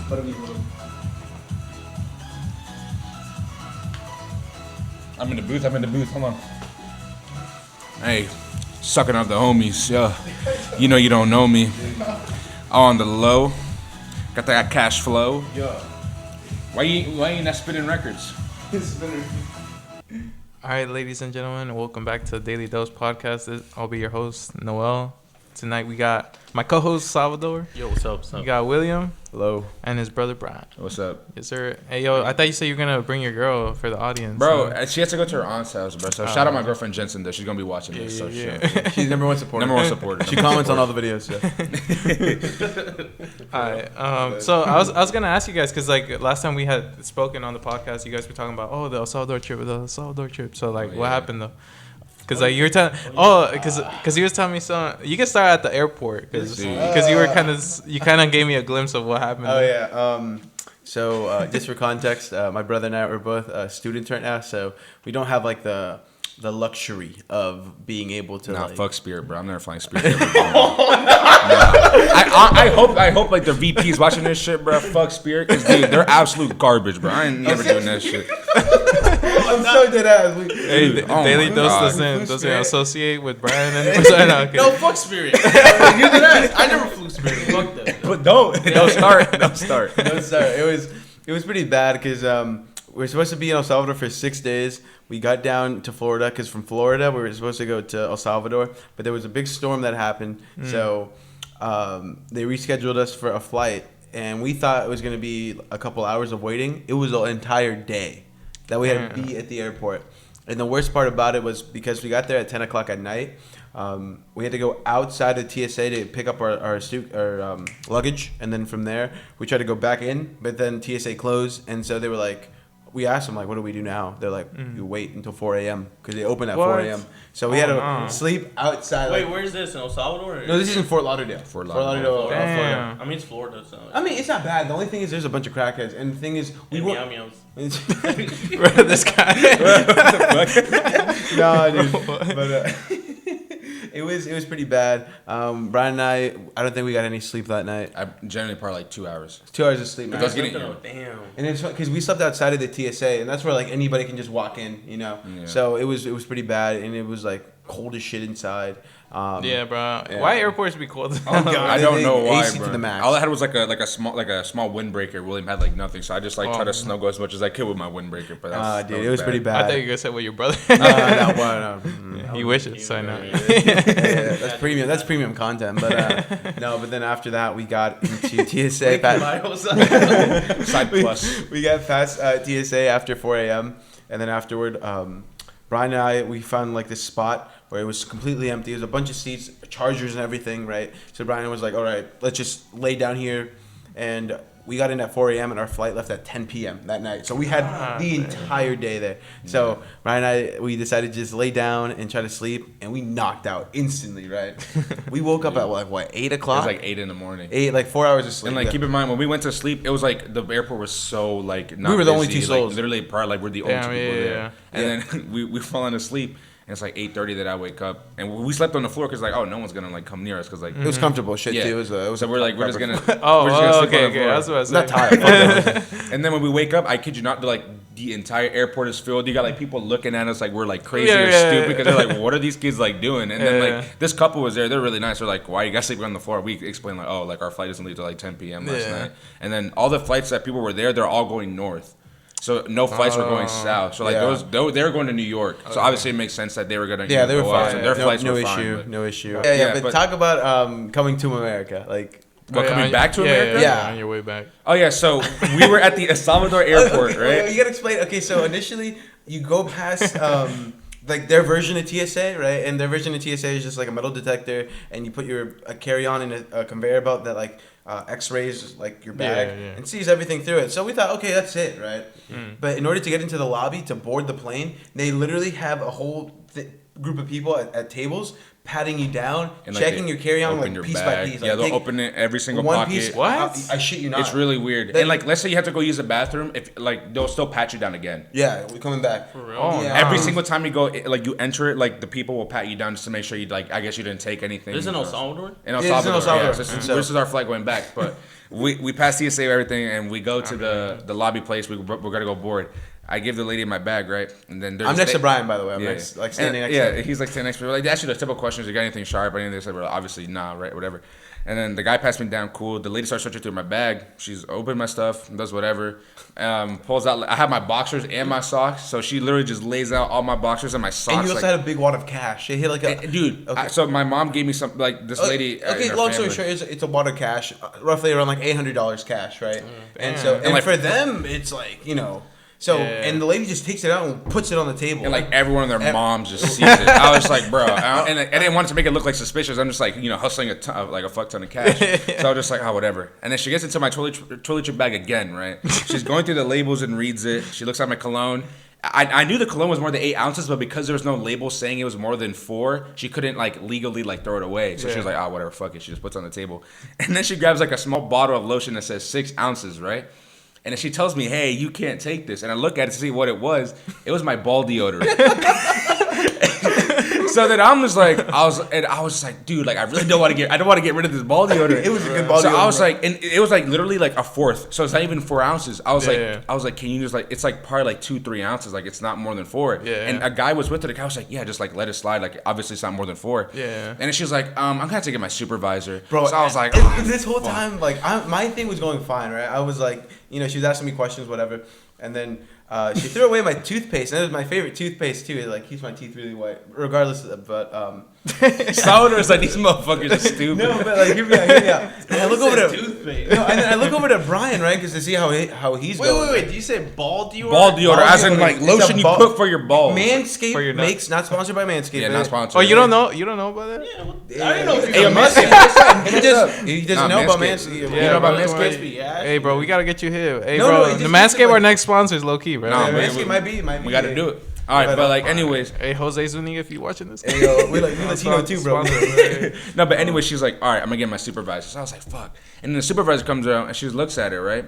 I'm in the booth. Hold on. Hey, sucking up the homies. Yeah, you know you don't know me. On the low, got that cash flow. Yeah. Why you not spinning records? All right, ladies and gentlemen, welcome back to the Daily Dose podcast. I'll be your host, Noel. Tonight we got my co-host, Salvador. Yo, what's up? You got William. Hello. And his brother, Brian. What's up? Yes, sir. Hey, yo, I thought you said you were going to bring your girl for the audience. Bro, she has to go to her aunt's house, bro. So shout out my girlfriend, Jensen, though. She's going to be watching this. So yeah. She's number one supporter. She comments on all the videos. Yeah. All right. So I was going to ask you guys, because, like, last time we had spoken on the podcast, you guys were talking about, the El Salvador trip. So, like, what happened, though? Because like you were telling, because he was telling me something. You can start at the airport, because you kind of gave me a glimpse of what happened. Oh yeah. So just for context, my brother and I are both students right now, so we don't have like the luxury of being able to. Nah, fuck Spirit, bro. I'm never flying Spirit. I hope like the VP's watching this shit, bro. Fuck Spirit, because dude, they're absolute garbage, bro. I ain't never doing that shit. I'm so dead ass. Daily Dose doesn't associate with Brian and No, fuck Spirit. You're dead ass. I never flew Spirit. Fuck that. But don't start. It was pretty bad because we were supposed to be in El Salvador for 6 days. We got down to Florida because from Florida we were supposed to go to El Salvador, but there was a big storm that happened, so they rescheduled us for a flight, and we thought it was going to be a couple hours of waiting. It was an entire day that we had to be at the airport. And the worst part about it was because we got there at 10 o'clock at night, we had to go outside of TSA to pick up our luggage, and then from there we tried to go back in, but then TSA closed, and so they were like, we asked them, like, what do we do now? They're like, you wait until 4 a.m. because they open at 4 a.m. So we had to sleep outside. Wait, where is this? In El Salvador? No, this is in Fort Lauderdale. Fort Lauderdale. Damn. I mean, it's Florida, so. I mean, it's not bad. The only thing is there's a bunch of crackheads. And the thing is, we were... Meow meows. This guy. No, dude. But it was pretty bad. Brian and I don't think we got any sleep that night. I generally probably like 2 hours. 2 hours of sleep. Damn. And it's because we slept outside of the TSA, and that's where like anybody can just walk in, you know. Yeah. So it was pretty bad, and it was like cold as shit inside. Yeah, bro. Yeah. Why airports be cold? Oh God, I don't know why, AC bro. to the max. All I had was like a small windbreaker. William had like nothing, so I just like tried to snuggle as much as I could with my windbreaker. But dude, it was pretty bad. I thought you were gonna say with your brother. No. He wishes, so no. That's premium. That's premium content. But no. But then after that, we got into TSA. Side plus. We got past TSA after 4 a.m. and then afterward, Brian and I, we found like this spot where it was completely empty. There was a bunch of seats, chargers and everything, right? So Brian was like, all right, let's just lay down here. And we got in at 4 a.m. and our flight left at 10 p.m. that night. So we had the entire day there. So Brian and I, we decided to just lay down and try to sleep. And we knocked out instantly, right? We woke up at what, 8 o'clock? It was like 8 in the morning. 4 hours of sleep. And like keep in mind, when we went to sleep, it was like the airport was so like not we were the busy. only two souls. Like, literally, like we're the only two people there. And then we fallen asleep. And it's like 8:30 that I wake up, and we slept on the floor because like, no one's gonna like come near us because like it was comfortable shit too. It was so we're like we're just gonna sleep okay. I was about to say. Not tired. And then when we wake up, I kid you not, like the entire airport is filled. You got like people looking at us like we're like crazy or stupid because they're like, what are these kids like doing? And then like this couple was there. They're really nice. They're like, why are you guys sleeping on the floor? We explained like, like our flight doesn't leave till like 10 p.m. last night. And then all the flights that people were there, they're all going north. So no flights were going south. So like they were going to New York. So obviously it makes sense that they were gonna they were fine. So their flights were fine. No issue. Yeah. But talk about coming to America, like. Coming back to America? Yeah. On your way back. Oh yeah. So we were at the El Salvador airport, right? You gotta explain. Okay, so initially you go past. Like their version of TSA, right? And their version of TSA is just like a metal detector, and you put your carry-on in a conveyor belt that like X-rays like your bag and sees everything through it. So we thought, okay, that's it, right? But in order to get into the lobby to board the plane, they literally have a whole group of people at tables patting you down, and checking your carry-on open like your piece bag. by piece. Yeah, Like, they'll open it every single one pocket. piece. What? I shit you not. It's really weird. They- and like, let's say you have to go use the bathroom, if like they'll still pat you down again. Yeah, we're coming back. For real? Oh, Yeah. Every single time you go, like you enter it, like the people will pat you down just to make sure you like. I guess you didn't take anything. This is in El Salvador? In El Yeah, it's in Salvador. El Salvador. Yeah, this is our flight going back, but we pass TSA everything, and we go to the lobby place. We're gonna go board. I give the lady my bag, right? And then I'm next to Brian, by the way. I'm next, like standing next to him. Yeah, he's like standing next to me. Like, they ask you the typical questions. You got anything sharp or anything? They said, well, obviously, nah, right, whatever. And then the guy passed me down, cool. The lady starts searching through my bag. She's opened my stuff, does whatever. Pulls out, I have my boxers and my socks. So she literally just lays out all my boxers and my socks. And you also had a big wad of cash. They hit like a... Dude, Okay. so my mom gave me some, like, this lady. Okay, long story short, it's a wad of cash, roughly around like $800 cash, right? And so, and like, for them, it's like, you know... So, and the lady just takes it out and puts it on the table. And like everyone and their moms just sees it. I was like, bro, and I didn't want to make it look like suspicious. I'm just like, hustling like a fuck ton of cash. So I was just like, oh, whatever. And then she gets into my toiletry bag again, right? She's going through the labels and reads it. She looks at my cologne. I knew the cologne was more than 8 ounces, but because there was no label saying it was more than 4, she couldn't like legally like throw it away. So she was like, oh, whatever, fuck it. She just puts it on the table. And then she grabs like a small bottle of lotion that says 6 ounces, right? And then she tells me, hey, you can't take this. And I look at it to see what it was. It was my ball deodorant. So then I'm just like, I was like, dude, like I really don't want to get rid of this ball deodorant. It was a good ball deodorant. So I was like, and it was like literally like a fourth. So it's not even 4 ounces. I was like, can you just like, it's like probably like 2-3 ounces. Like it's not more than 4. Yeah. And a guy was with her. The guy was like, yeah, just like let it slide. Like obviously it's not more than 4. Yeah. And then she was like, I'm gonna take it to my supervisor. Bro, so I was like, this whole time, like, my thing was going fine, right? I was like, she was asking me questions, whatever. And then she threw away my toothpaste, and it was my favorite toothpaste too. It like keeps my teeth really white, regardless of. But Salvador's like, these motherfuckers are stupid. no, but like hear me out. And I look over to toothpaste. no, and then I look over to Brian, right, because to see how he's going. Wait. Did you say ball deodorant? Ball deodorant, as in like It's a lotion you ball- put for your balls. Manscaped For your nuts. makes, not sponsored by Manscaped. Yeah, but- not sponsored. Oh, you don't know? You don't know about that? Yeah, I didn't know if Hey, you yo, were Manscaped. He doesn't know about Manscaped. You know about bro, Manscaped? Hey, bro, we gotta get you here. Hey, No, bro, no, it the just- Manscaped our next sponsors, low key, bro. Nah, Yeah, man, Manscaped might be. We got to do it. All right, but like, anyways. Hey, Jose Zuniga, if you watching this. Hey, yo, we Latino too, bro. No, but anyway, she's like, all right, I'm gonna get my supervisor. So I was like, fuck. And then the supervisor comes around and she looks at it, right?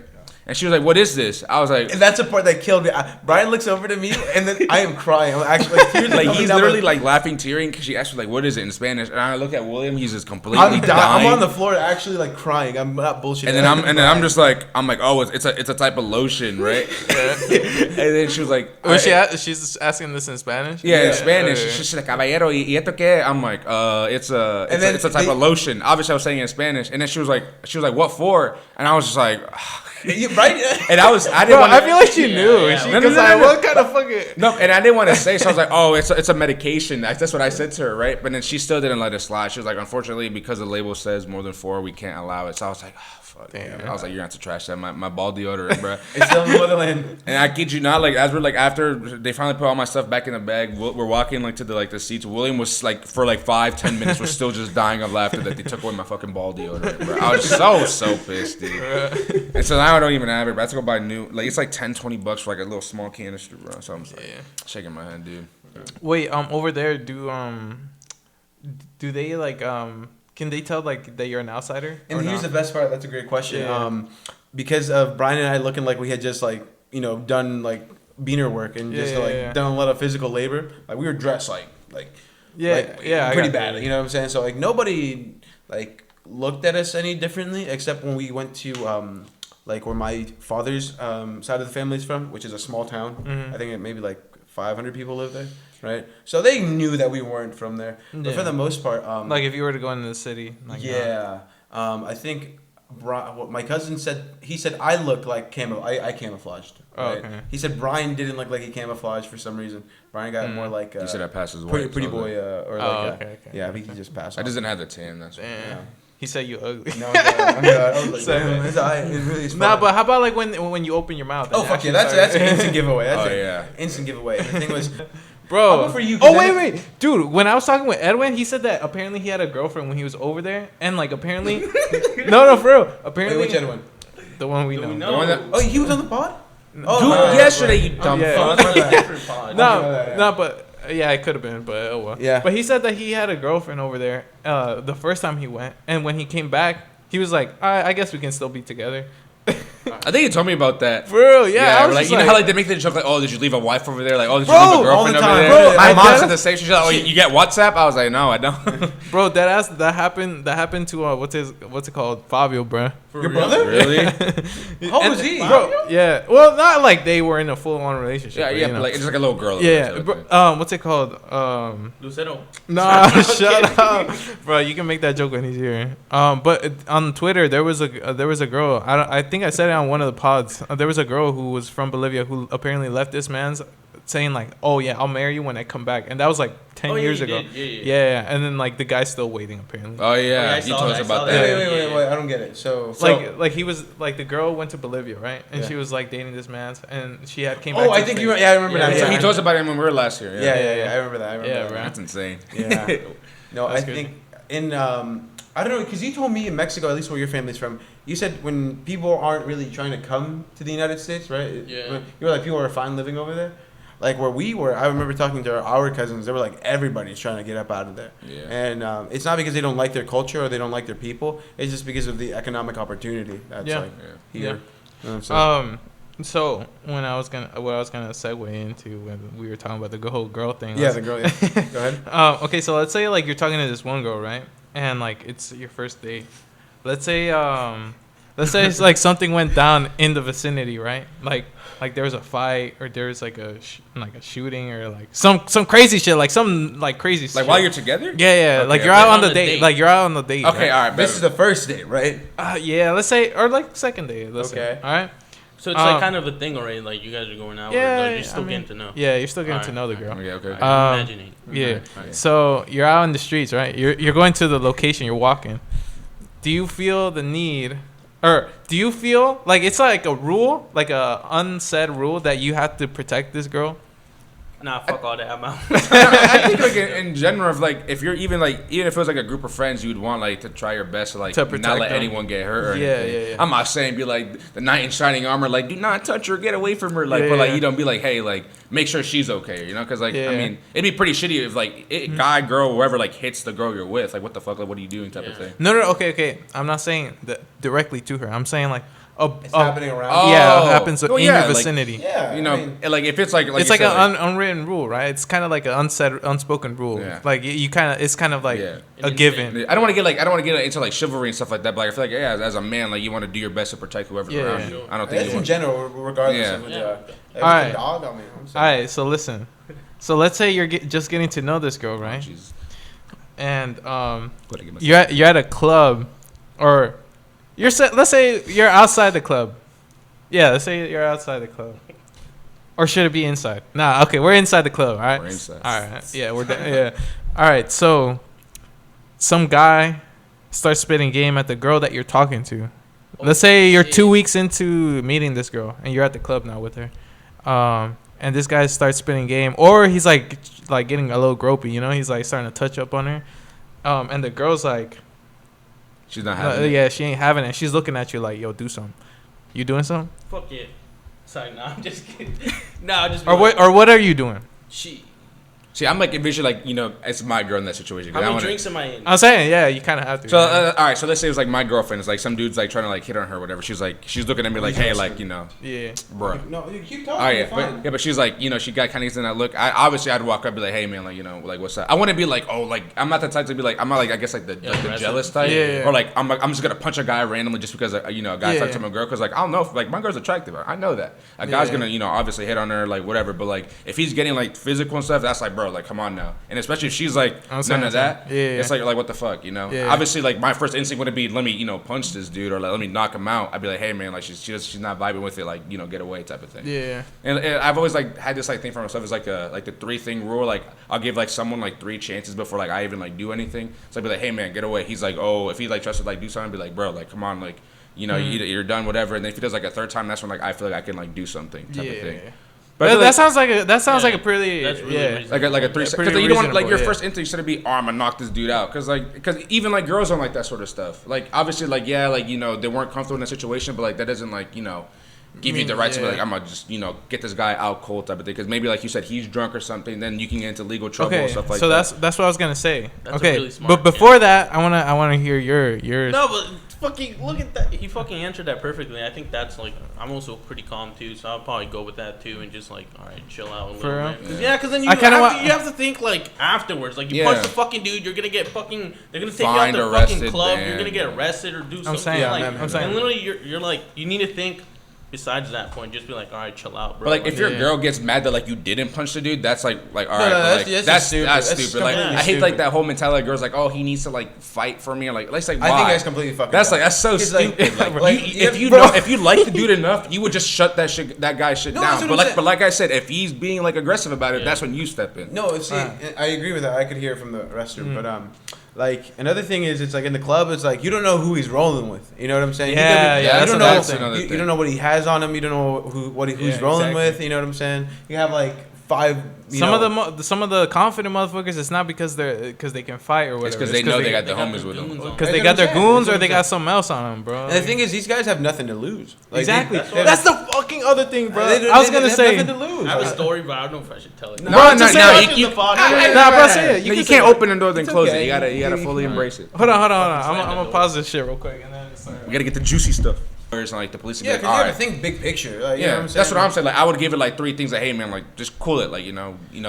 And she was like, what is this? I was like, And that's the part that killed me. Brian looks over to me, and then I am crying. I'm actually like, tears are like coming he's down my- literally like laughing, tearing, because she asked me like, what is it in Spanish? And I look at William, he's just completely I'm dying. on the floor, actually like crying. I'm not bullshitting. And then I'm just like, oh, it's a type of lotion, right? And then she was like, She's asking this in Spanish? yeah, in Spanish. Okay. She's like, caballero, ¿y esto qué? I'm like, it's a type of lotion. Obviously, I was saying it in Spanish. And then she was like, what for? And I was just like, right? and I didn't Bro, want I feel like she knew. yeah. She No, no, was no, like, no, no. what kind of fucking... No, and I didn't want to say, so I was like, oh, it's a medication. That's what I said to her, right? But then she still didn't let it slide. She was like, unfortunately, because the label says more than 4, we can't allow it. So I was like, oh, fuck. Damn. Man. I was like, you're going to have to trash that. My ball deodorant, bro. It's still in the motherland. And I kid you not, like, as we're like, after they finally put all my stuff back in the bag, we're walking like to the seats. William was like, for like 5-10 minutes, was still just dying of laughter that they took away my fucking ball deodorant, bro. I was so pissed, dude. And so now I don't even have it, but I have to go buy new. Like, it's like $10-$20 for like a little small canister, bro. So I'm just like, shaking my head, dude. Wait, over there, do they like can they tell like that you're an outsider? And or here's no? the best part. That's a great question. Yeah. Because of Brian and I looking like we had just like done like beaner work and just done a lot of physical labor. Like we were dressed like I pretty got bad. that. You know what I'm saying? So like nobody like looked at us any differently except when we went to like where my father's side of the family is from, which is a small town. Mhm. I think it maybe like 500 people live there, right? So they knew that we weren't from there. But Yeah. for the most part, Like if you were to go into the city, like I think what my cousin said, he said I look like I camouflaged. Oh, Right? okay. He said Brian didn't look like he camouflaged for some reason. Brian got more like You said I passed as pretty, white. pretty so boy or Oh, like okay. yeah, I think he just passed. I off. just didn't have the tan. That's Damn. Yeah. He said you ugly. No, I'm good. I was like, Same. damn, it's alright. It really is Nah, fun. but how about like when you open your mouth? Oh and fuck yeah, actually that's start- an instant giveaway. That's Oh, it. yeah. Instant giveaway. The thing was, Bro. How about for you? 'Cause Oh then- wait, dude. When I was talking with Edwin, he said that apparently he had a girlfirlfriend when he was over there, and like apparently, no, for real. Apparently, wait, which Edwin? the one we know. The one that, Oh, he was on the pod. dude, Oh, yesterday, you dumb yeah. fuck. Different pod. No, but Yeah, it could have been, but oh well. Yeah. But he said that he had a girlfriend over there the first time he went, and when he came back, he was like, I guess we can still be together. I think you told me about that. For real, yeah. I was like, just you know how like they make the joke like, oh, did you leave a wife over there? Like, oh, did you Bro, leave a girlfriend all the over time, there? bro. My I mom did- said the same shit. She's like, oh, you get WhatsApp? I was like, no, I don't. Bro, that happened to what's it called, Fabio, bro. Your brother? Really? How was he? Bro, yeah. Well, not like they were in a full-on relationship. Yeah, but, yeah, you know. but like it's like a little girl. Yeah, over bro, there, what's it called? Lucero. Nah, shut up, bro. You can make that joke when he's here. But on Twitter, there was a girl. I think I said it on one of the pods. There was a girl who was from Bolivia who apparently left this man's, saying like, "Oh yeah, I'll marry you when I come back," and that was like 10 years ago. Yeah. And then like the guy's still waiting apparently. Oh yeah, I you saw told that, us I saw about that. that. Wait. I don't get it. So Like he was like the girl went to Bolivia, right? And Yeah. she was like dating this man's, and she had came back. Oh, to I think the you. States. Yeah, I remember Yeah, that. So Yeah, he told us about it when we were last year. Yeah. I remember that. Yeah, that. bro. That's insane. Yeah. No, That's I crazy. think in I don't know, because you told me in Mexico, at least where your family's from, you said when people aren't really trying to come to the United States, right? Yeah. You were like, people are fine living over there. Like where we were, I remember talking to our cousins. They were like, everybody's trying to get up out of there. Yeah. And it's not because they don't like their culture or they don't like their people. It's just because of the economic opportunity that's Yeah. like Yeah. here. You know what I'm saying? So what I was gonna segue into when we were talking about the whole girl thing. Yeah, was- the girl. Yeah. Go ahead. Okay, so let's say like you're talking to this one girl, right? And like it's your first date. Let's say it's like something went down in the vicinity, right? Like there was a fight or there was like a shooting or like some crazy shit, like some like crazy Like shit. while you're together? Yeah, Okay, like you're okay. out on the On a date. date. Like you're out on the date. Okay, right? all right. This is the first date, right? Yeah, let's say or like second date. Let's say. Okay. All right. So it's like kind of a thing already. Like you guys are going out. Yeah, or you're still I mean, getting to know. Yeah, you're still getting to Alright, know the girl. Okay. I'm imagining. Yeah. Okay. So you're out in the streets, right? You're going to the location. You're walking. Do you feel the need, or do you feel like it's like a rule, like a unsaid rule that you have to protect this girl? Nah, fuck all that. I'm out. I think like in general, if you're even if it was like a group of friends, you'd want like to try your best to like To not protect let them. anyone get hurt. Or Yeah, anything. yeah. I'm not saying be like the knight in shining armor, like do not touch her, get away from her, like Yeah, but like yeah. you don't be like hey like make sure she's okay, you know? Because like Yeah. I mean it'd be pretty shitty if like guy, girl, whoever like hits the girl you're with, like what the fuck, like what are you doing type of thing. No, okay. I'm not saying that directly to her. I'm saying like It's happening around. Oh. Yeah, it happens Well, in yeah, your like- vicinity. Yeah. You know, I mean, like if it's like It's you like said, an unwritten rule, right? It's kind of like an unspoken rule. Yeah. Like you kind of, it's kind of like Yeah. a given. I don't want to get into like chivalry and stuff like that, but like, I feel like as a man, like you want to do your best to protect whoever's Yeah, around yeah. you. I don't think that's you in want. general, regardless Yeah. of what Yeah. you are. If Alright. it's a dog, I mean, I'm All saying. right, so listen. So let's say you're just getting to know this girl, right? Jesus. And Gotta get myself- you're at a club, or let's say you're outside the club. Yeah, let's say you're outside the club. Or should it be inside? Nah, okay, we're inside the club, all right? We're inside. All right, yeah, yeah. All right, so some guy starts spitting game at the girl that you're talking to. Let's say you're 2 weeks into meeting this girl, and you're at the club now with her. And this guy starts spitting game, or he's like getting a little gropey, you know? He's like starting to touch up on her. And the girl's like, She's not having it. yeah, she ain't having it. She's looking at you like, yo, do something. You doing something? Fuck it. Sorry, nah, I'm just kidding. Nah, I'm just. Or what are you doing? She. See, I'm like envision like it's my girl in that situation. 'cause How I many wanna- drinks am I in? I'm saying, yeah, you kind of have to. So all right, so let's say it was like my girlfriend. It's like some dude's like trying to like hit on her, or whatever. She's looking at me like, hey, like yeah. bro. No, you keep talking. Oh you're yeah, fine. but she's like, she got kind of in that look. I'd walk up and be like, hey man, like like what's up? I wouldn't be like, oh like I'm not the type to be like, I'm not like I guess like the aggressive. jealous type, Yeah. or like I'm just gonna punch a guy randomly just because a guy Yeah. talked to my girl because like I don't know if like my girl's attractive. I know that a guy's Yeah. gonna obviously hit on her like whatever, but like if he's getting like physical and stuff, that's like bro, like come on now, and especially if she's like I'm saying, none of that, yeah. it's like what the fuck, Yeah. Obviously like my first instinct wouldn't be let me punch this dude or like, let me knock him out. I'd be like, hey man, like she's not vibing with it, like get away type of thing. Yeah. And I've always like had this like thing for myself is like the 3 thing rule. Like I'll give like someone like 3 chances before like I even like do anything. So I'd be like, hey man, get away. He's like, oh, if he like tries to like do something, I'd be like, bro, like come on, like you're done, whatever. And then if he does like a 3rd time, that's when like I feel like I can like do something type of thing. But I feel That like, sounds like a pretty That's really yeah. reasonable. like a 3 Yeah, because pretty you don't want like reasonable, your yeah. first instinct should be, oh, I'm gonna knock this dude out, because even like girls don't like that sort of stuff. Like obviously like yeah, like they weren't comfortable in that situation, but like that doesn't like give you the right to be like, I'm gonna just get this guy out cold type of thing. Because maybe like you said, he's drunk or something, then you can get into legal trouble and stuff like that. So that's what I was gonna say. That's okay, really smart, but before that, I wanna hear yours. No, but fucking look at that. He fucking answered that perfectly. I think that's like, I'm also pretty calm too, so I'll probably go with that too and just like, all right, chill out a little bit. Yeah, because then you have to think like afterwards. Like you punch the fucking dude, you're gonna get fucking. They're gonna take fined, you out the arrested, fucking club. banned. You're gonna get arrested or do something. I'm saying. And literally, you're like, you need to think. Besides that point, just be like, all right, chill out, bro. But like, if your girl gets mad that like you didn't punch the dude, that's like all right, that's stupid. That's stupid. Like, I hate like that whole mentality. Of girls like, oh, he needs to like fight for me, or like, let's like, why? I think that's completely fucking. That's so stupid. Like, if you like the dude enough, you would just shut that guy's shit down. But like I said, if he's being like aggressive about it, that's when you step in. No, see, I agree with that. I could hear it from the rest of them, but like another thing is, it's like in the club, it's like you don't know who he's rolling with. You know what I'm saying? Yeah. You don't know what he has on him. You don't know who he's rolling with. You know what I'm saying? You have like 5. Some of the confident motherfuckers, it's not because they can fight or whatever. It's because they know they got the homies with them. Because they got their goons or they got something else on them, bro. And the thing is, these guys have nothing to lose. Like, exactly. That's the fucking other thing, bro. I was gonna say. Nothing to lose. I have a story, but I don't know if I should tell it. No, bro, say it. You can't open the door then close it. You gotta fully embrace it. Hold on. I'm gonna pause this shit real quick, and then we gotta get the juicy stuff. Like the police. Yeah, because you have to think big picture. Like, you know what I'm saying? That's what I'm saying. Like I would give it like 3 things. Like, hey man, like just cool it. Like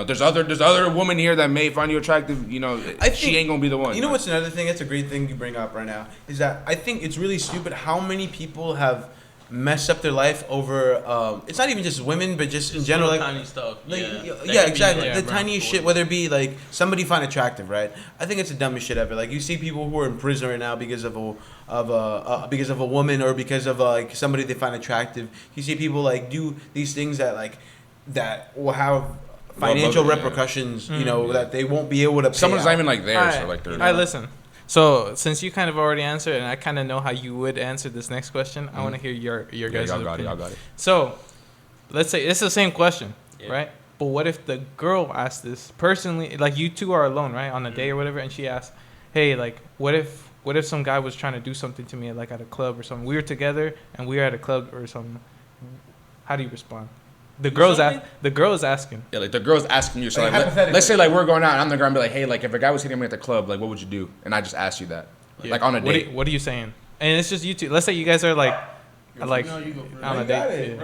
there's other women here that may find you attractive. She ain't gonna be the one. You know what's another thing? That's a great thing you bring up right now. Is that I think it's really stupid how many people have messed up their life over. It's not even just women, but just in general, like tiny stuff. Exactly. The tiniest shit, whether it be like somebody find attractive, right? I think it's the dumbest shit ever. Like you see people who are in prison right now because of a woman or because of like somebody they find attractive. You see people like do these things that will have financial repercussions. That they won't be able to pay Someone's out. not even like there. So like they're. All right, listen. So since you kind of already answered, and I kind of know how you would answer this next question, I want to hear your guys' opinion. Y'all got it. So let's say it's the same question, right? But what if the girl asked this personally, like you two are alone, right, on a day or whatever, and she asked, "Hey, like, what if some guy was trying to do something to me, like at a club or something? We were together and we were at a club or something. How do you respond?" The girl's asking. Yeah, like the girl's asking you. So like, let's say like we're going out and I'm the girl and be like, hey, like if a guy was hitting me at the club, like what would you do? And I just asked you that, like on a date. What are you saying? And it's just you two. Let's say you guys are like on a date.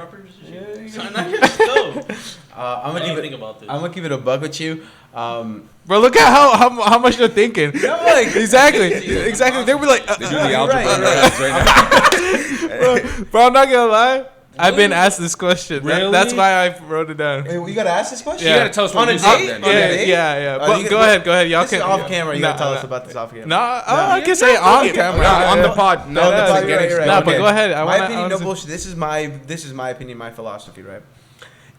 I'm gonna give it a buck with you. Bro, look at how much you're thinking. Exactly. They'll be like, bro, I'm not gonna lie. Really? I've been asked this question. Really? That's why I wrote it down. Wait, you gotta ask this question? Yeah. You gotta tell us what you said then. Yeah. But go ahead. Y'all can. Off camera. You gotta tell us about this off camera. No, I can say on camera. On the pod. No, but go ahead. My opinion, no bullshit. This is my opinion, my philosophy, right?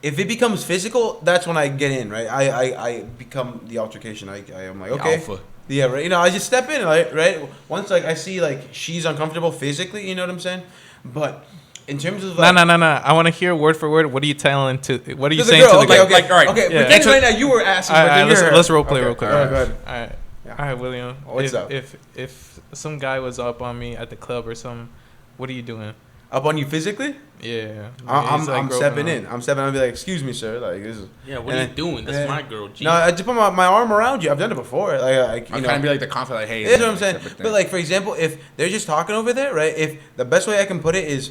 If it becomes physical, that's when I get in, right? I become the altercation. I'm like, okay. Alpha. Yeah, right. I just step in, right? Once like I see like she's uncomfortable physically, you know what I'm saying? But in terms of like, no. I want to hear word for word. What are you saying to the girl? Okay, all right. Okay, pretend right now you were asking. All right, let's role play real quick. All right, go ahead. All right, William. What's up? If some guy was up on me at the club or something, what are you doing? Up on you physically? Yeah. I'm stepping in. I'll be like, excuse me, sir. Like this is. Yeah. What are you doing? That's my girl. G. No, I just put my arm around you. I've done it before. Like I'm trying to be like the confident. Like, hey. That's what I'm saying. But like for example, if they're just talking over there, right? If the best way I can put it is,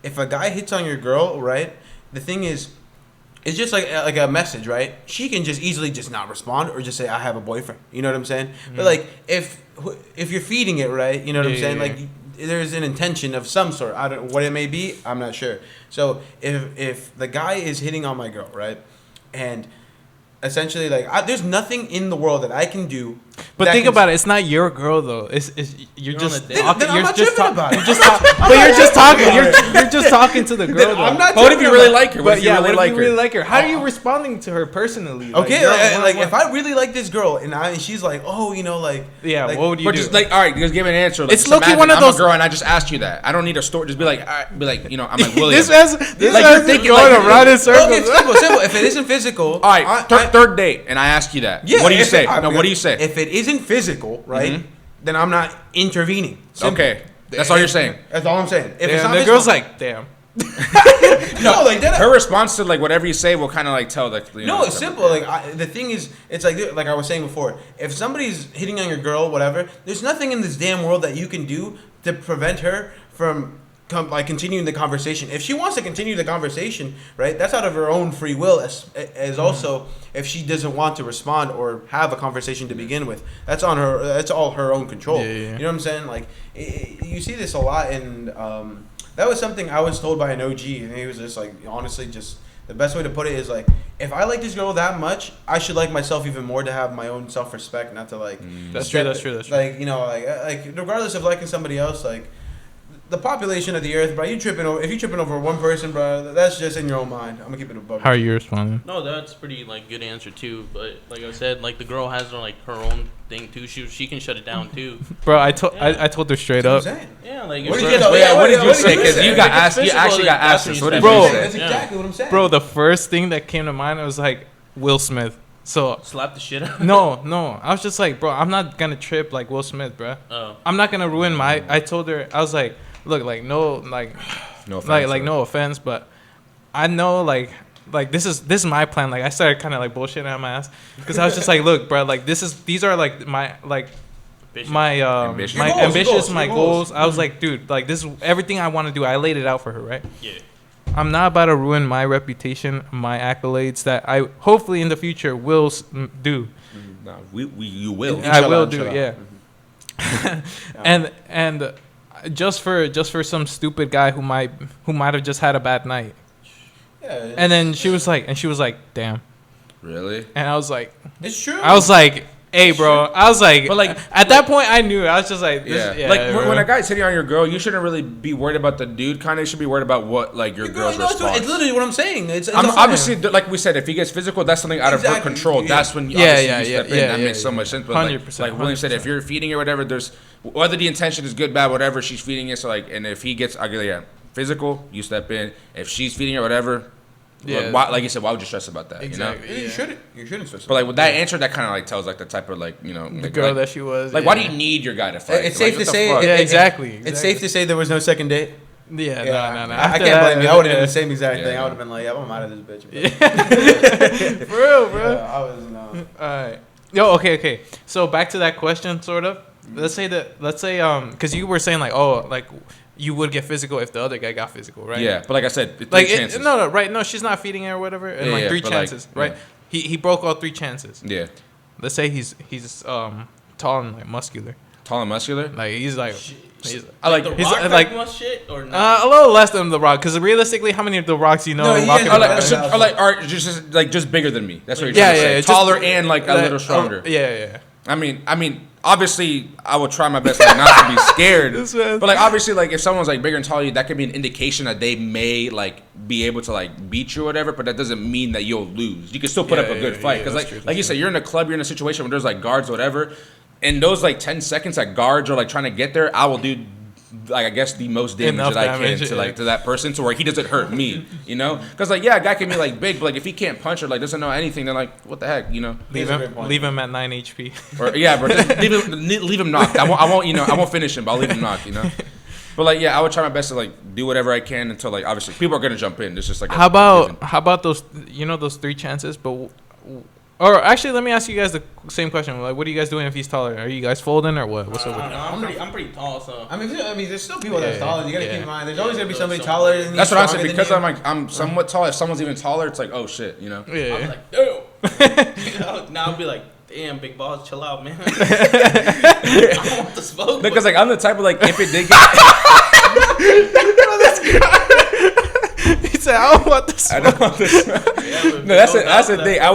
if a guy hits on your girl, right? The thing is, it's just like a message, right? She can just easily just not respond or just say I have a boyfriend. You know what I'm saying? Mm. But like if you're feeding it, right? You know what I'm saying? Like there's an intention of some sort. I don't what it may be. I'm not sure. So if the guy is hitting on my girl, right, and essentially like there's nothing in the world that I can do. But think about it. It's not your girl though. You're just talking. You're just talking. You're just talking to the girl. I'm not. But what if you really like her? What if you really like her? How are you responding to her personally? Okay, like if I really like this girl and she's like, oh, like yeah, like, what would you do? Just like, all right, just give an answer. Like, it's looking one of those. I'm a girl and I just asked you that. I don't need a story. Just be like, I'm like William. this has thinking going around in circles. Okay, simple. If it isn't physical, all right, third date, and I ask you that. Yeah, what do you say? No, what do you say? If it isn't physical, right, then I'm not intervening. Simple. Okay, that's all you're saying. That's all I'm saying. If it's not the girl's like, damn. No, like that. Her response to like whatever you say will kind of like tell like. No, it's simple. Like the thing is, it's like I was saying before. If somebody's hitting on your girl, whatever, there's nothing in this damn world that you can do to prevent her from continuing the conversation. If she wants to continue the conversation, right, that's out of her own free will. As also, if she doesn't want to respond or have a conversation to begin with, that's on her. That's all her own control. Yeah. You know what I'm saying? Like you see this a lot in. That was something I was told by an OG, and he was just like, honestly, just the best way to put it is like, if I like this girl that much, I should like myself even more to have my own self-respect, not to like. That's true. Like like regardless of liking somebody else, like the population of the earth, bro. If you tripping over one person, bro, that's just in your own mind. I'm gonna keep it above. How are you responding? No, that's pretty like good answer too. But like I said, like the girl has her own thing too. She can shut it down too. Bro, I told her straight up. Yeah, like what did you say? Because you got asked. You actually got asked this. What did you say? That's exactly what I'm saying. Bro, the first thing that came to mind was like Will Smith. So slap the shit out. No. I was just like, bro, I'm not gonna trip like Will Smith, bro. Oh. I'm not gonna ruin my. I told her, I was like, look, like no offense, but I know like this is my plan. Like I started kind of like bullshitting on my ass because I was just like, look, bro, like these are like my ambitions, my goals. I was like, dude, like this is everything I want to do. I laid it out for her, right? Yeah. I'm not about to ruin my reputation, my accolades that I hopefully in the future will do. No, you will. I will do, yeah. And just for some stupid guy who might have just had a bad night. Yeah. And then she was like, damn. Really? And I was like, it's true. I was like, hey, bro. I was like, but like at that point, I knew. I was just like, like when a guy's hitting on your girl, you shouldn't really be worried about the dude. Kind of should be worried about what like your girl's response. It's literally what I'm saying. It's obviously like we said, if he gets physical, that's something out of her control. Yeah. That's when you step in. That makes so much sense. But 100%, like William said, if you're feeding or whatever, there's whether the intention is good, bad, whatever she's feeding it. So like, and if he gets physical, you step in. If she's feeding it, whatever. Yeah, like you said, why would you stress about that? Exactly. You know? You shouldn't stress. But like with that answer, that kind of like tells like the type of like the girl that she was. Like, why do you need your guy to fight? It's safe to say. Exactly. It's safe to say there was no second date. Yeah, no. I can't blame you. I would have done the same exact thing. I would have been like, I'm out of this bitch. For real, bro. Yeah, I was no. All right. Yo, okay. So back to that question, sort of. Let's say because you were saying like, oh, like. You would get physical if the other guy got physical, right? Yeah, but like I said, chances. No, she's not feeding her or whatever, and three chances, right? Yeah. He broke all three chances. Yeah. Let's say he's tall and like muscular. Tall and muscular. Like he's like I like the Rock like much shit or not? A little less than the Rock, because realistically, how many of the Rocks you know? Just bigger than me. That's what you're trying to say. Taller and like a little stronger. Yeah. I mean, obviously, I will try my best not to be scared. But like, obviously, like if someone's like bigger and taller, that could be an indication that they may like be able to like beat you or whatever. But that doesn't mean that you'll lose. You can still put up a good fight because like you said, you're in a club, you're in a situation where there's like guards or whatever. In those like 10 seconds that guards are like trying to get there, I will do like I guess the most damage that I can to that person to where he doesn't hurt me, you know? Because like a guy can be like big, but like if he can't punch or like doesn't know anything, then like what the heck, you know? Leave him at 9 HP. Or bro, just leave him knocked. I won't finish him, but I'll leave him knocked, you know? But like I would try my best to like do whatever I can until like obviously people are gonna jump in. It's just like how about those those three chances, but. Or actually, let me ask you guys the same question. Like, what are you guys doing if he's taller? Are you guys folding or what? What's up with I'm pretty tall, so. I mean, there's still people that's taller. You gotta keep in mind. There's always gonna be somebody taller than you. That's what I'm saying. Because I'm somewhat tall. If someone's even taller, it's like, oh shit, you know. Yeah. I'm like, ew. Now I'll be like, damn, big balls, chill out, man. I want the smoke. Because like I'm the type of like if it did get. He said, I don't want this. I don't want this. No, that's the thing. I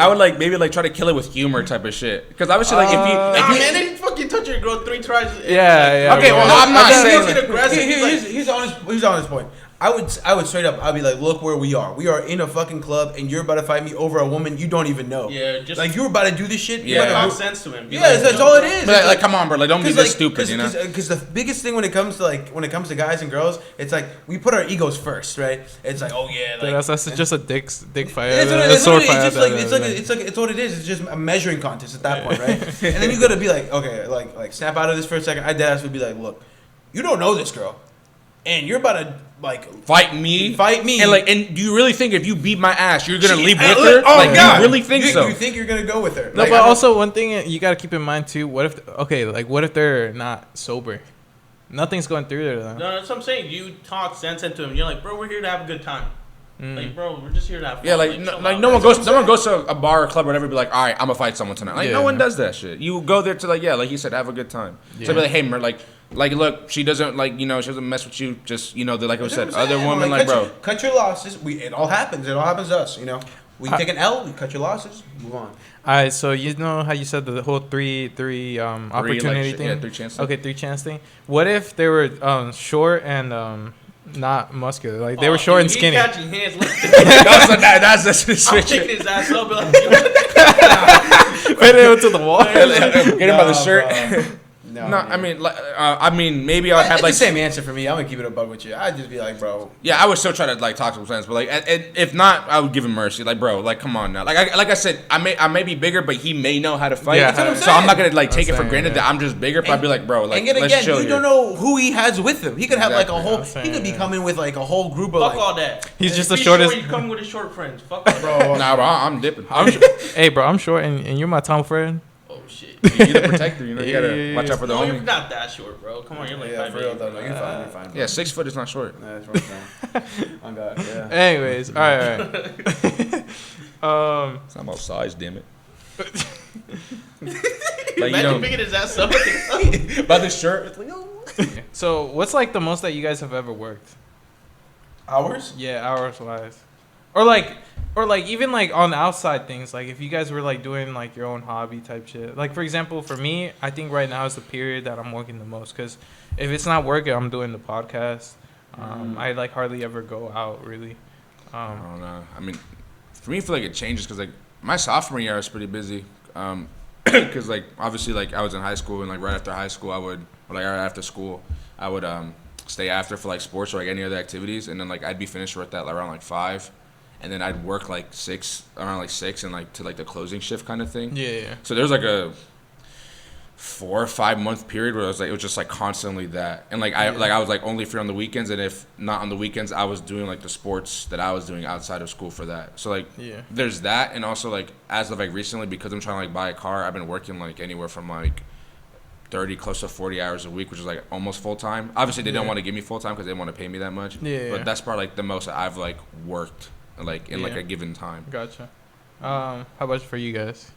would like maybe like try to kill it with humor type of shit. Because obviously like if you man, they fucking touch your girl 3 tries. Yeah. Okay, well I'm not saying. He's on his point. I would straight up. I'd be like, look where we are. We are in a fucking club, and you're about to fight me over a woman you don't even know. Yeah, just like you're about to do this shit. Yeah, talk sense to him. That's all it is. But like, come on, bro. Like, don't be this stupid, you know. Because the biggest thing when it comes to guys and girls, it's like we put our egos first, right? It's like, oh yeah, like that's just a dick fight. It's what it is. It's just a measuring contest at that point, right? And then you gotta be like, okay, like snap out of this for a second. I deadass would be like, look, you don't know this girl. and you're about to like fight me, and do you really think if you beat my ass, you're gonna leave with her? Oh like, God, you really think so? You think you're gonna go with her? No, but also one thing you gotta keep in mind too. What if they're not sober? Nothing's going through there though. No, that's what I'm saying. You talk sense into him. You're like, bro, we're here to have a good time. Like, bro, we're just here to have fun. Yeah, no one goes to a bar or club or whatever. Be like, all right, I'm gonna fight someone tonight. Like, no one does that shit. You go there to like you said, have a good time. Yeah. So be like, hey, like, look, she doesn't she doesn't mess with you. Just like I said, other women, bro, cut your losses. It all happens. It all happens to us. We take an L, we cut your losses, move on. All right, so you know how you said the whole three opportunity thing? Yeah, 3 chance thing. Okay, 3 chance thing. What if they were short and not muscular? Like they were short and skinny. He's catching hands. That's the switch. I'm taking his ass up. Like, Put it to the wall. Get him by the shirt. No, I mean, maybe I'll have the same answer for me. I'm gonna keep it a bug with you. I'd just be like, bro. Yeah, I would still try to talk to some friends, but if not, I would give him mercy. Like, bro, come on now. Like I said, I may be bigger, but he may know how to fight. Yeah, so I'm not gonna take it for granted that I'm just bigger. But I'd be like, bro, and again, let's chill you don't know who he has with him. He could have a whole. He could be coming with a whole group of. Fuck all that. He's just the shortest. He's coming with his short friends. Fuck that, bro. Nah, bro, I'm dipping. Hey, bro, I'm short, and you're my Tom friend. Oh shit. You're the protector, you gotta watch out for the homie. You're not that short, bro. Come on, you're like 5 for real though. No, you're fine. Yeah, 6 foot is not short. Yeah, that's what I'm saying. Oh God, yeah. Anyways, all right. It's not about size, damn it. Imagine picking his ass up. By the shirt. It's like, oh. So, what's the most that you guys have ever worked? Hours? Yeah, hours wise, or even on outside things. Like if you guys were doing your own hobby type shit. Like for example, for me, I think right now is the period that I'm working the most. Because if it's not working, I'm doing the podcast. I hardly ever go out really. I don't know. I mean, for me, I feel like it changes because my sophomore year I was pretty busy. Because obviously I was in high school and right after high school I would right after school I would stay after for sports or any other activities, and then I'd be finished with that around 5. And then I'd work around 6 and to the closing shift kind of thing. Yeah. So there's a 4 or 5 month period where it was just constantly that, and I was only free on the weekends, and if not on the weekends, I was doing the sports that I was doing outside of school for that. So there's that, and also as of recently, because I'm trying to buy a car, I've been working anywhere from 30 close to 40 hours a week, which is almost full time. Obviously they don't want to give me full time because they don't want to pay me that much. Yeah. But that's probably the most that I've worked in a given time. Gotcha. How about for you guys?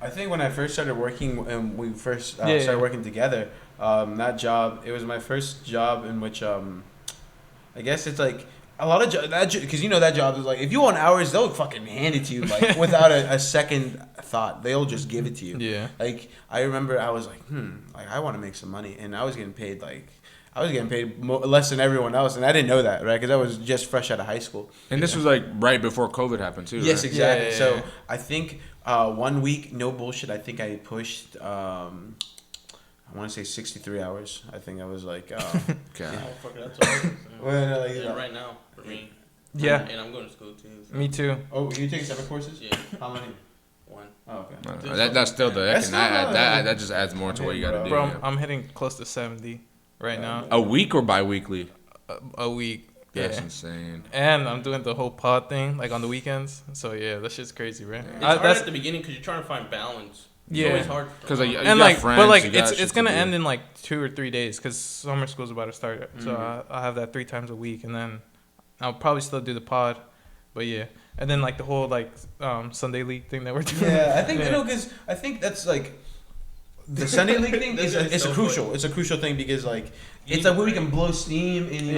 I think when I first started working, and we first started working together, that job, it was my first job in which I guess it's a lot of because that job is if you want hours, they'll fucking hand it to you without a second thought. They'll just give it to you. Yeah. I remember I was I want to make some money, and I was getting paid less than everyone else, and I didn't know that, right? Because I was just fresh out of high school. And this was right before COVID happened too. Yes, right? exactly. Yeah. So I think 1 week, no bullshit. I think I pushed. I want to say 63 hours. I think I was okay. Oh, fuck it, that's all. Right now for me. Yeah. And I'm going to school too. So. Me too. Oh, you take 7 courses? Yeah. How many? 1. Oh, okay. That's still that that just adds more to what you got to do. Bro, Yeah. I'm hitting close to 70 right now. A week or bi-weekly? A week. That's insane. And I'm doing the whole pod thing on the weekends. So yeah, that shit's crazy, right? It's hard at the beginning because you're trying to find balance. It's always hard. Because it's gonna end in 2 or 3 days because summer school's about to start. So I'll have that 3 times a week, and then I'll probably still do the pod. But yeah, and then the whole Sunday league thing that we're doing. Yeah, I think because I think that's the Sunday league thing is it's a crucial thing because it's where we can blow steam and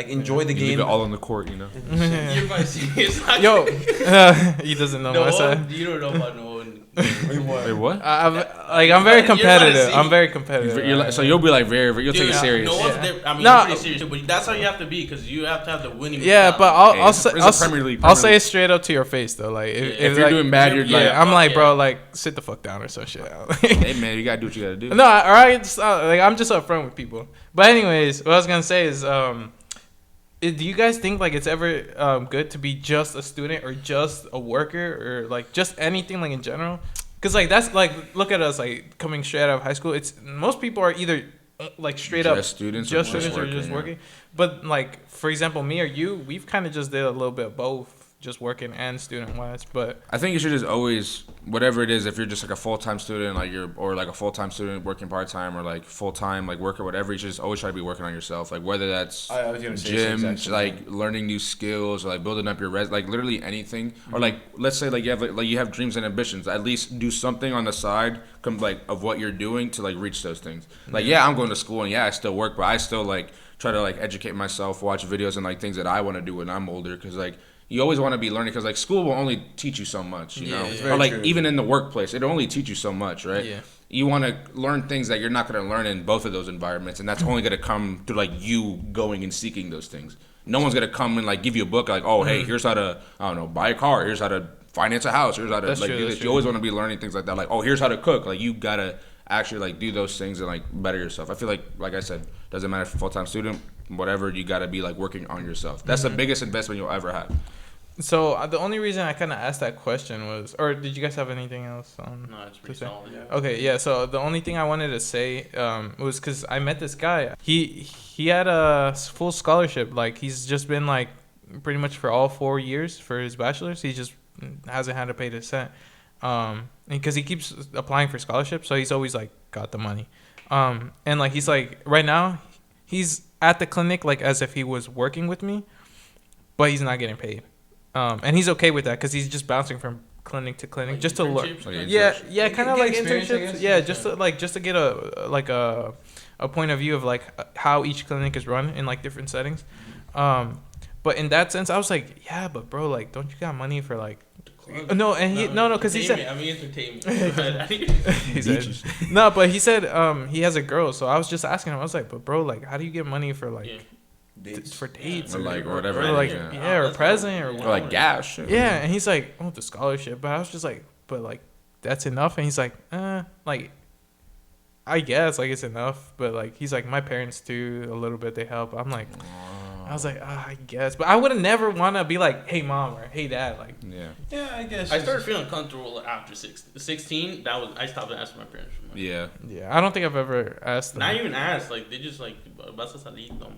enjoy the game. Leave it all on the court, You're my serious. Yo, he doesn't know my side. You don't know about no one. Wait, what? I'm very competitive. I'm very competitive. So you'll be you'll take it serious. No one's there. I mean, you're pretty serious, but that's how you have to be because you have to have the winning. Yeah, but I'll say it it straight up to your face though. If you're doing bad, you're I'm bro, sit the fuck down or some shit. Hey man, you gotta do what you gotta do. No, all right. I'm just upfront with people. But anyways, what I was gonna say is, do you guys think it's ever good to be just a student or just a worker or just anything in general? Because that's look at us coming straight out of high school. It's most people are either like straight up students just or students are just working. But like for example, me or you, we've kind of just did a little bit of both, just working and student wise. But I think you should just always, whatever it is, if you're just like a full-time student, like or like a full-time student working part-time, or like full-time like worker, whatever, you should just always try to be working on yourself. Like whether that's gyms, like learning new skills, or like building up your like literally anything. Or like let's say like you have dreams and ambitions, at least do something on the side like of what you're doing to like reach those things. Like I'm going to school and I still work, but I still like try to like educate myself, watch videos and like things that I want to do when I'm older, because like you always want to be learning, because like school will only teach you so much, you know, or like true. Even in the workplace, it'll only teach you so much, right? Yeah. You want to learn things that you're not going to learn in both of those environments, and that's only going to come through like you going and seeking those things. No one's going to come and like give you a book like, oh, hey, here's how to, I don't know, buy a car, here's how to finance a house, here's how to like do this. You always want to be learning things like that, like, oh, here's how to cook. Like you got to actually like do those things and like better yourself. I feel like I said, doesn't matter if you're a full-time student, whatever, you got to be like working on yourself. That's the biggest investment you'll ever have. So the only reason I kind of asked that question was, or did you guys have anything else on? No, it's pretty solid. Yeah. Okay, yeah. So the only thing I wanted to say was because I met this guy. He had a full scholarship. Like he's just been like pretty much for all 4 years for his bachelor's. He just hasn't had to pay the cent. Because he keeps applying for scholarships, so he's always like got the money. And like he's like right now he's at the clinic like as if he was working with me, but he's not getting paid. And he's okay with that because he's just bouncing from clinic to clinic, like just to learn. Like yeah, kind of like internships. Yeah, just to get a point of view of like how each clinic is run in like different settings. But in that sense, I was like, yeah, but bro, like, don't you got money for like? No, and he because he said, I mean, entertainment. He said, no, but he said he has a girl, so I was just asking him. I was like, but bro, like, how do you get money for like? Yeah. For dates or like whatever, or like or a present or like gas. Yeah, and he's like, oh, the scholarship. But I was just like, but like that's enough. And he's like, like I guess like it's enough. But like he's like, my parents too, a little bit they help. I'm like, I was like, I guess, but I would have never want to be like, hey mom or hey dad, like yeah, I guess. I started feeling comfortable after 16. That was I stopped asking my parents for money. Yeah. I don't think I've ever asked them. Not even asked. Like they just like vas a salir, no man.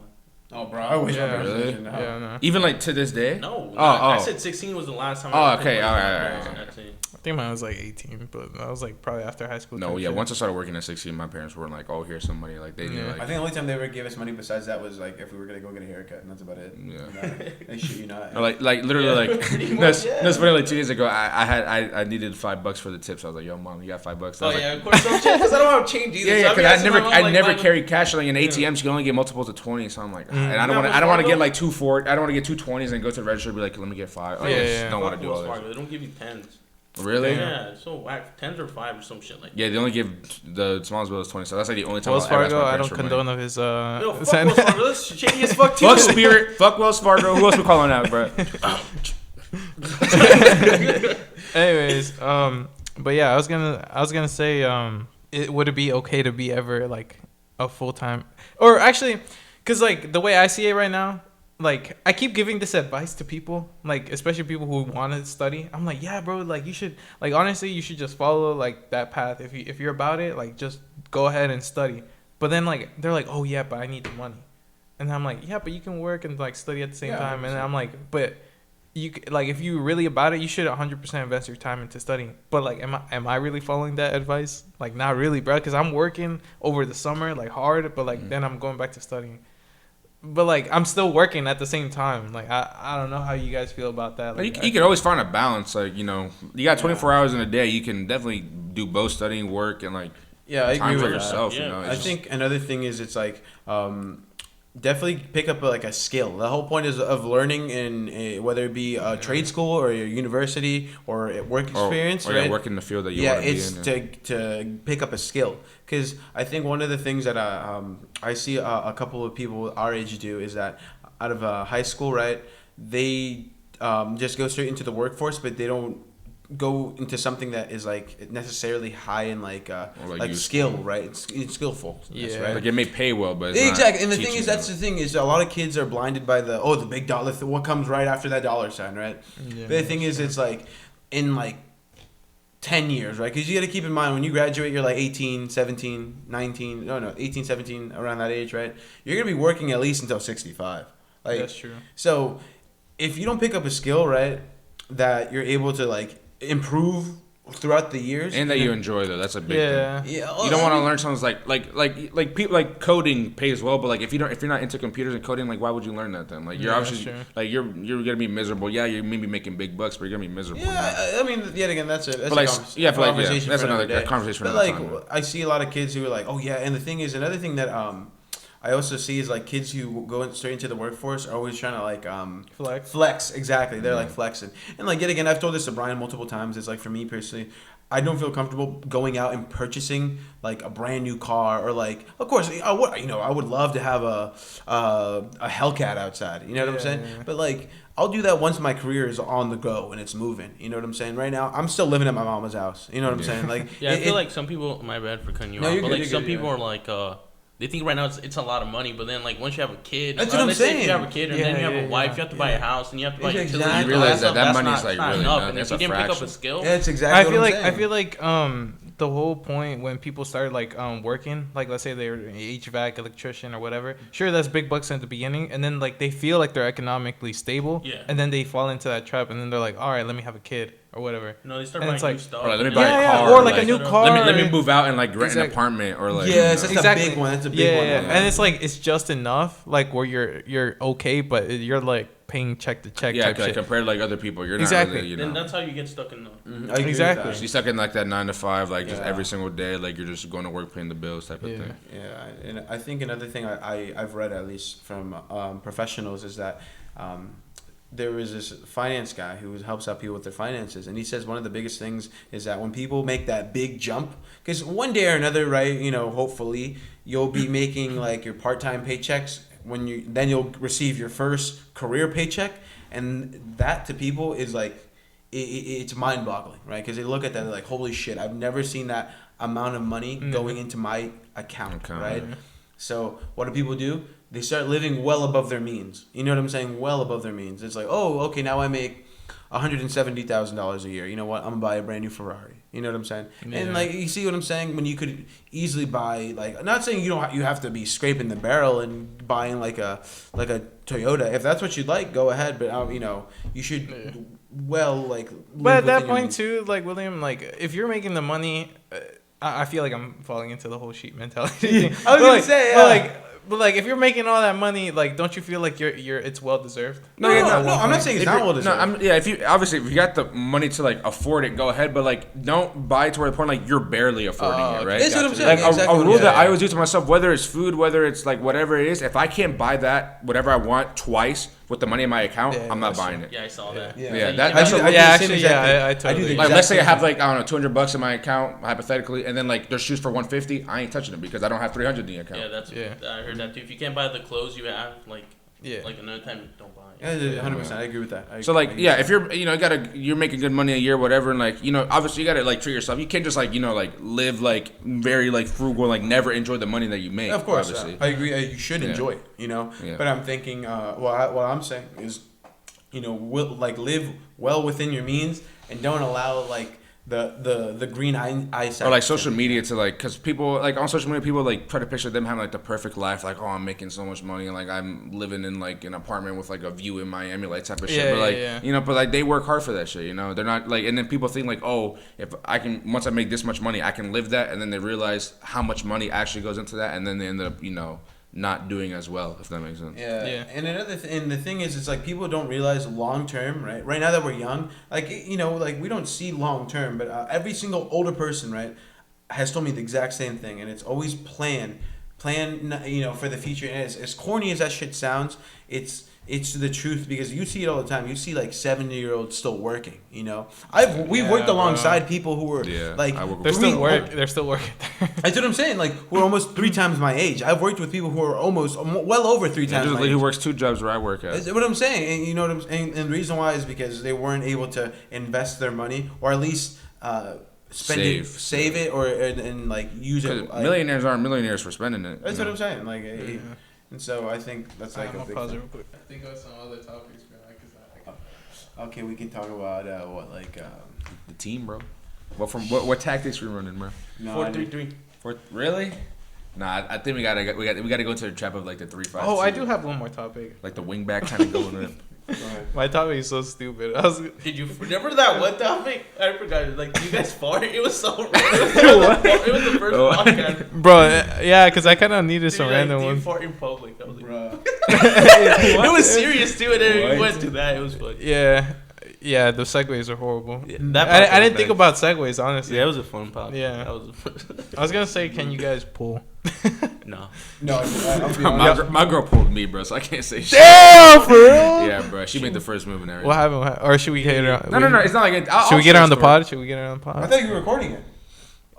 Oh, bro, I wish my parents really? didn't know. Yeah, no. Even like to this day? No. I said 16 was the last time. Oh, okay, all right. I think mine was like 18, but I was like probably after high school. No, yeah. Once I started working at 16, my parents weren't like, "Oh, here's some money." Like they knew. Like, I think the only time they ever gave us money besides that was like if we were gonna go get a haircut, and that's about it. Yeah. They shit you not. Or like literally like that's funny. Like 2 years ago, I needed $5 for the tips. I was like, "Yo, mom, you got $5?" Oh yeah, of course. Because I don't have change either. Yeah, because I never carry cash. Like in ATMs, you can only get multiples of 20. So I'm like, and I don't want to get like 2 4. I don't want to get 2 20s and go to the register and be like, "Let me get 5." I just don't want to do all this. They don't give you 10s. Really? Yeah, it's so whack. 10s or 5 or some shit like that. Yeah, they only give the smallest bill is 20. So that's like the only time Wells Fargo, I don't condone of his. Yo, fuck Wells Fargo. That's shady as fuck too. Fuck Spirit. Fuck Wells Fargo. Who else we calling out, bro? Anyways, but yeah, I was gonna say, would it be okay to be ever like a full time, or actually, cause like the way I see it right now. Like, I keep giving this advice to people, like, especially people who want to study. I'm like, yeah, bro, like, you should, like, honestly, you should just follow, like, that path. If you're about it, like, just go ahead and study. But then, like, they're like, oh, yeah, but I need the money. And I'm like, yeah, but you can work and, like, study at the same time. And I'm like, but, you like, if you really about it, you should 100% invest your time into studying. But, like, am I really following that advice? Like, not really, bro, because I'm working over the summer, like, hard, but, like, then I'm going back to studying. But, like, I'm still working at the same time. Like, I don't know how you guys feel about that. Like, you can always find a balance. Like, you know, you got 24 hours in a day. You can definitely do both studying, work, and, like, I time agree for with yourself. That. You know, I think another thing is it's, like, definitely pick up, like, a skill. The whole point is of learning in whether it be a trade school or a university or a work experience. Or right? Work in the field that you want to be in. Yeah, it's to pick up a skill. Because I think one of the things that I see a couple of people our age do is that out of high school, right, they just go straight into the workforce, but they don't go into something that is like necessarily high in like skill, right? It's skillful. Yeah, right? Like it may pay well, but it's exactly. And the thing is, that's the thing is, a lot of kids are blinded by the big dollar. What comes right after that dollar sign, right? Yeah. But the thing is, it's like in like 10 years, right? Because you got to keep in mind when you graduate, you're like 18, 17, 18, 17, around that age, right? You're going to be working at least until 65. Like, that's true. So if you don't pick up a skill, right, that you're able to like improve throughout the years, and that you enjoy though, that's a big thing. Yeah, you don't want to learn something like people like coding pays well, but like if you're not into computers and coding, like why would you learn that then? Like you're obviously like you're gonna be miserable. Yeah, you're maybe making big bucks, but you're gonna be miserable. Yeah, I mean, yet again, that's that's conversation. That's another conversation. But like, I see a lot of kids who are like, oh yeah, and the thing is, another thing that I also see is like kids who go straight into the workforce are always trying to like flex. Exactly, they're like flexing. And like yet again, I've told this to Brian multiple times. It's like for me personally, I don't feel comfortable going out and purchasing like a brand new car or like, of course, I would love to have a Hellcat outside. You know what I'm saying? Yeah. But like, I'll do that once my career is on the go and it's moving. You know what I'm saying? Right now, I'm still living at my mama's house. You know what I'm saying? Like, I feel like some people. My bad for cutting you off. But like some people are like. They think right now it's a lot of money, but then like once you have a kid, that's what I'm saying. If you have a kid and then you have a wife, you have to buy a house and you have to buy utilities. You realize that money's like really enough. None. And if you didn't pick up a skill, yeah, it's exactly. I feel like the whole point when people start like working, like let's say they're an HVAC electrician or whatever. Sure, that's big bucks at the beginning, and then like they feel like they're economically stable, and then they fall into that trap, and then they're like, all right, let me have a kid. Or whatever. No, they start buying new stuff. Or let me buy a car. Or like a new car. Let me move out and like rent an apartment or like. Yeah, that's a big one. That's a big one. Yeah, and it's like it's just enough, like where you're okay, but you're like paying check to check. Yeah, type like shit. compared to like other people, you're exactly. not really, Then that's how you get stuck in the. Mm-hmm. Exactly. So you stuck in like that 9 to 5, like just every single day, like you're just going to work, paying the bills type of thing. Yeah, and I think another thing I've read at least from professionals is that. There was this finance guy who helps out people with their finances, and he says one of the biggest things is that when people make that big jump, because one day or another, right, hopefully you'll be making like your part-time paychecks then you'll receive your first career paycheck, and that to people is like it's mind-boggling, right? Because they look at that, they're like, holy shit, I've never seen that amount of money going into my account, right? So what do people do? They start living well above their means. You know what I'm saying? Well above their means. It's like, oh, okay, now I make $170,000 a year. You know what? I'm gonna buy a brand new Ferrari. You know what I'm saying? Yeah. And like, you see what I'm saying? When you could easily buy, like, not saying you have to be scraping the barrel and buying like a Toyota. If that's what you'd like, go ahead. But you should But at that point too, like William, like if you're making the money, I feel like I'm falling into the whole sheep mentality thing. I was gonna say, But like, if you're making all that money, like, don't you feel like it's well deserved? No, I'm not saying it's not well deserved. If you got the money to like afford it, go ahead. But like, don't buy to where the point like you're barely affording it, right? That's what I'm saying. Like a rule that I always do to myself, whether it's food, whether it's like whatever it is, if I can't buy that whatever I want twice with the money in my account, I'm not buying it. Yeah, I saw that. I totally. Like, let's say I have like, I don't know, $200 in my account hypothetically, and then like there's shoes for $150. I ain't touching it because I don't have $300 in the account. I heard that too. If you can't buy the clothes you have, like another time, don't buy it. Yeah, 100%. I agree with that. If you're you're making good money a year, whatever, and like obviously you gotta like treat yourself. You can't just like live like very like frugal, like never enjoy the money that you make. Of course, obviously. I agree. You should enjoy it, But I'm thinking, what I'm saying is, live well within your means and don't allow like the green eyesight. Or like social media to like, because people like on social media, people like try to picture them having like the perfect life, like, oh, I'm making so much money and like I'm living in like an apartment with like a view in Miami, like type of shit. But like they work hard for that shit, They're not like, and then people think like, oh, if I can, once I make this much money, I can live that, and then they realize how much money actually goes into that, and then they end up not doing as well, if that makes sense. Yeah. And and the thing is, it's like people don't realize long term, right? Right now that we're young, like like we don't see long term, but every single older person, right, has told me the exact same thing, and it's always plan, for the future. And as corny as that shit sounds, it's the truth, because you see it all the time. You see like 70-year-olds still working. We worked alongside people who were like they're still working. That's what I'm saying. Like, who are almost 3 times my age. I've worked with people who are almost well over 3 times my age. Who works 2 jobs where I work at. That's what I'm saying. And you know what I'm saying. And the reason why is because they weren't able to invest their money, or at least save it, or and like use it. Millionaires aren't millionaires for spending it. That's what I'm saying. Like. And so I think that's like a big thing. I think of some other topics, man. Okay, we can talk about the team, bro. What tactics we running, bro? 4-3-3. Really? Nah, I think we gotta go into the trap of like the 3-5. Oh, I do have one more topic. Like the wing back kind of going in. My topic is so stupid. Did you remember that one topic? I forgot. Like, you guys fart. It was so random. It was the first podcast. Bro, yeah, because I kind of needed some random ones. You fart in public. I was like, Bruh. it was serious too, and then we went to that. It was funny. Yeah, the segues are horrible. Yeah, I didn't think about segues, honestly. Yeah, it was a fun podcast. Yeah. That was I was gonna say, can you guys pull? No. My girl pulled me, bro, so I can't say shit. Damn, for real? Yeah, bro, she made the first move and everything. What happened? Or should we get her on? No, it's not like it. Should we get her on the pod? Should we get her on the pod? I thought you were recording it.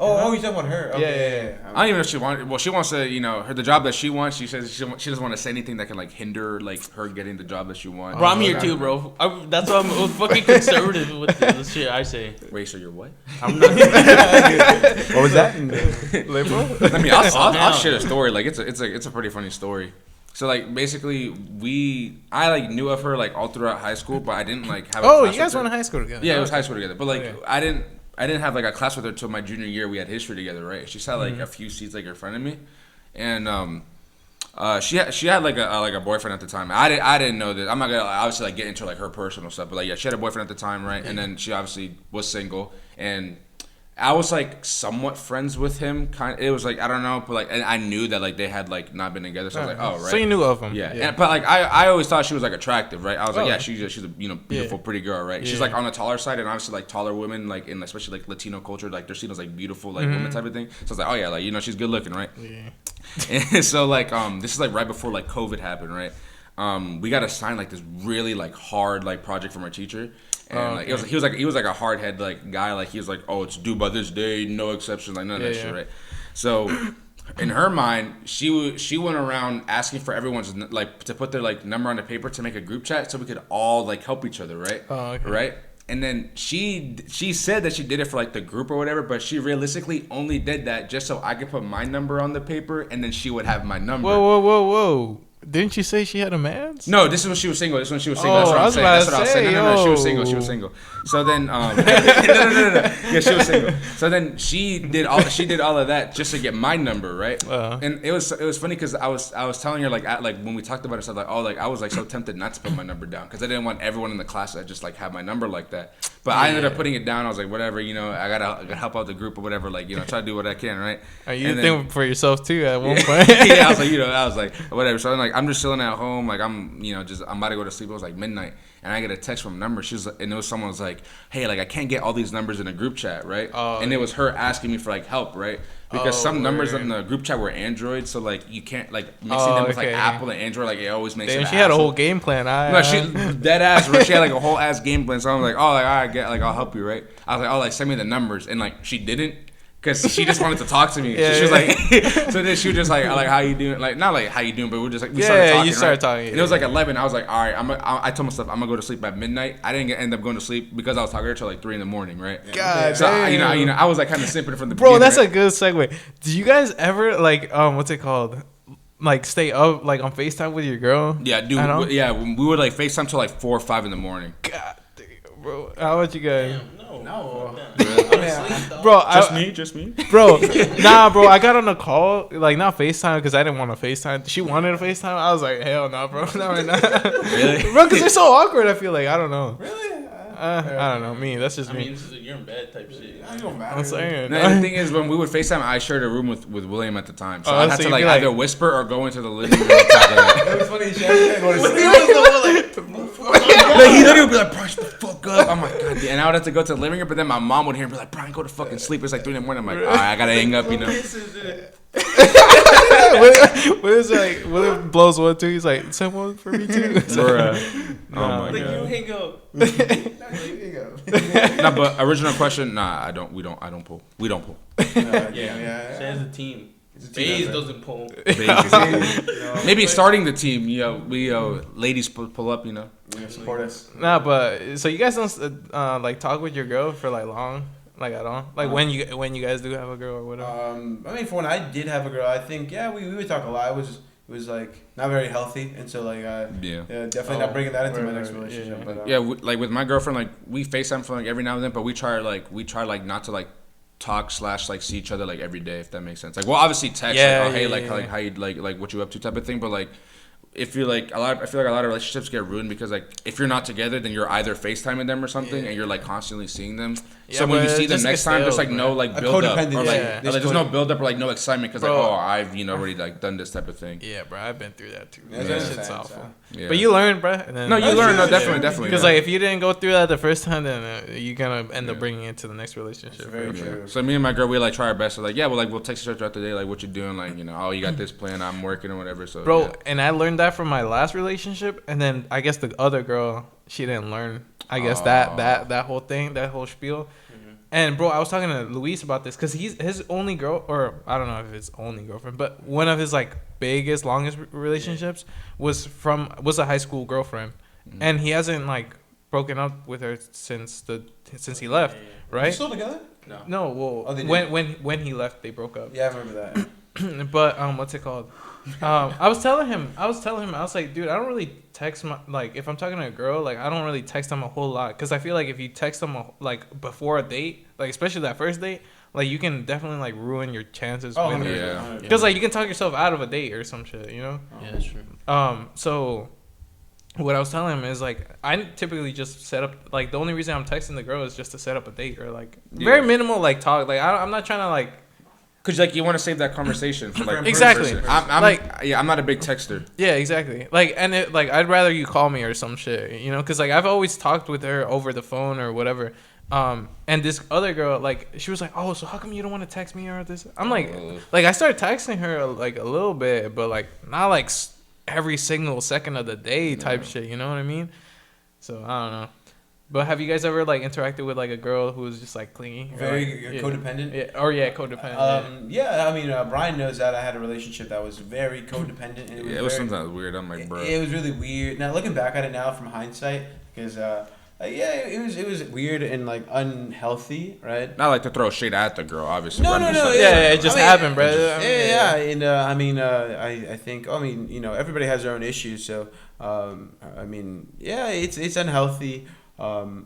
Oh, you're talking about her. Okay. Yeah. I don't even know if she wants. Well, she wants to, the job that she wants. She says she doesn't want to say anything that can like hinder like her getting the job that she wants. Bro, I'm here too, bro. That's why I'm fucking conservative with the shit I say. Wait, so you're what? I'm not. What was that? Liberal? I mean, I'll share a story. Like it's a pretty funny story. So like basically I like knew of her like all throughout high school, but I didn't like have. Oh, you guys went to high school together? Yeah, it was high school together, but like I didn't have like a class with her till my junior year. We had history together, right? She sat like a few seats like in front of me, and she had like a boyfriend at the time. I didn't know that. I'm not gonna obviously like get into like her personal stuff, but like yeah, she had a boyfriend at the time, right? And then she obviously was single, and I was like somewhat friends with him. It was like I don't know, but like and I knew that like they had like not been together, so I was like, oh right. So you knew of him? Yeah. And, but like I always thought she was like attractive, right? I was like, yeah, she's a beautiful, pretty girl, right? She's like on the taller side, and obviously like taller women, like in especially like Latino culture, like they're seen as like beautiful like women type of thing. So I was like, oh yeah, like she's good looking, right? Yeah. And so like this is like right before like COVID happened, right? We got assigned like this really like hard like project from our teacher. And like he was like a hard head like guy, like he was like, oh, it's due by this day, no exceptions, like none of that shit, right? So in her mind, she went around asking for everyone's like to put their like number on the paper to make a group chat so we could all like help each other, right? Oh, okay. Right? And then she said that she did it for like the group or whatever, but she realistically only did that just so I could put my number on the paper, and then she would have my number. Whoa. Didn't you say she had a man? No, this is when she was single. That's what I'm saying. That's what I was saying. No, she was single. So then, no. Yeah, she was single. So then she did all of that just to get my number, right? And it was funny because I was telling her like when we talked about it, I was like, oh, like I was like so tempted not to put my number down because I didn't want everyone in the class to just like have my number like that. But I ended up putting it down. I was like, whatever, I gotta help out the group or whatever, like try to do what I can, right? Are you thinking for yourself too at one point? Yeah, I was like whatever. So I'm like, I'm just chilling at home, like I'm about to go to sleep. It was like midnight, and I get a text from a number. And it was someone was like, hey, like I can't get all these numbers in a group chat, right? And it was her asking me for like help, right? Because some numbers in the group chat were Android, so like you can't like mixing them with like Apple and Android, like it always makes it. She had a whole game plan. No, she dead ass. She had like a whole ass game plan. So I'm like, oh, like all right, I'll help you, right? I was like, oh, like send me the numbers, and like she didn't. Because she just wanted to talk to me. Yeah, she was like, so then she was just like how you doing? Like, not like how you doing, but we started talking. You started talking. And it was like 11. I was like, all right, I told myself I'm gonna go to sleep at midnight. I didn't end up going to sleep because I was talking to her till like 3 in the morning, right? God, so I was like kind of simping from the bro. beginning. That's right? a good segue. Do you guys ever like what's it called? Like stay up like on FaceTime with your girl? Yeah, dude. Yeah, we would like FaceTime till like 4 or 5 in the morning. God, bro. How about you guys? No. Bro, just me. Bro, nah, bro. I got on a call, like not FaceTime because I didn't want to FaceTime. She wanted to FaceTime. I was like, hell no, bro. Not right now. Really? Bro, because they're so awkward. I feel like I don't know. Really? I don't know. Me, that's just me. I mean, you're in bed type shit. I don't matter. I'm saying. No, the thing is, when we would FaceTime, I shared a room with William at the time, so Oh, I'd have so to you'd like be like- either whisper or go into the living room. And talk like that. It was funny. She had to go to sleep. Like, he literally would be like, bro, shut the fuck up. I'm like, God damn. And I would have to go to the living room, but then my mom would hear and be like, Brian, go to fucking sleep. It's like 3 in the morning. I'm like, all right, I gotta hang up, What is like? What if blows one too? He's like, send one for me too. Oh my Like, you God. hang up. Nah, but original question, I don't pull. We don't pull. Yeah. Says the team. team Baze effort. doesn't pull. Maybe starting the team, we ladies pull up, Yeah, support us. Nah, but so you guys don't like talk with your girl for like long, like at all, like when you guys do have a girl or whatever. I mean, for when I did have a girl, I think we would talk a lot. It was like not very healthy, and so like definitely not bringing that into my next relationship. Yeah, but, like with my girlfriend, like we FaceTime for like every now and then, but we try not to like talk / like see each other like every day, if that makes sense. Like, well, obviously text, like how you like what you up to type of thing, but like. I feel like a lot of relationships get ruined because like if you're not together, then you're either FaceTiming them or something, and you're like constantly seeing them. So when you see them next time, there's like no like build up, or like there's no build up or like no excitement because like I've already like done this type of thing. Yeah, bro, I've been through that too. That shit's awful. Yeah. But you learn, bro. You learn. No, definitely. Because like if you didn't go through that the first time, then you're gonna end up bringing it to the next relationship. Very true. So me and my girl, we like try our best. So like we'll text each other throughout the day, like what you doing, like you got this plan, I'm working or whatever. So bro, and I learned that from my last relationship, and then I guess the other girl, she didn't learn. I guess that whole thing, that whole spiel. And bro, I was talking to Luis about this because his only girl, or I don't know if it's only girlfriend, but one of his like biggest, longest relationships was a high school girlfriend, and he hasn't like broken up with her since he left, right? You still together? No. Well, when he left, they broke up. Yeah, I remember that. But what's it called? I was telling him, I was like, dude, I don't really text like if I'm talking to a girl, like I don't really text them a whole lot because I feel like if you text them like before a date, like especially that first date, like you can definitely like ruin your chances. Because like you can talk yourself out of a date or some shit, Yeah, that's true. So what I was telling him is like I typically just set up like the only reason I'm texting the girl is just to set up a date or like very minimal like talk. Like I'm not trying to like. Cause like you want to save that conversation for like exactly. I'm not a big texter. Yeah, exactly. Like I'd rather you call me or some shit, Cause like I've always talked with her over the phone or whatever. And this other girl, like she was like, oh, so how come you don't want to text me or this? I'm like I started texting her like a little bit, but like not like every single second of the day type shit. You know what I mean? So I don't know. But have you guys ever like interacted with like a girl who was just like clingy, very codependent? Codependent. Yeah, I mean, Brian knows that I had a relationship that was very codependent. And it was sometimes weird. I'm like, bro. It was really weird. Now looking back at it now from hindsight, because it was weird and like unhealthy, right? Not like to throw shade at the girl, obviously. No. Yeah, it just happened, bro. And I think everybody has their own issues, so it's unhealthy.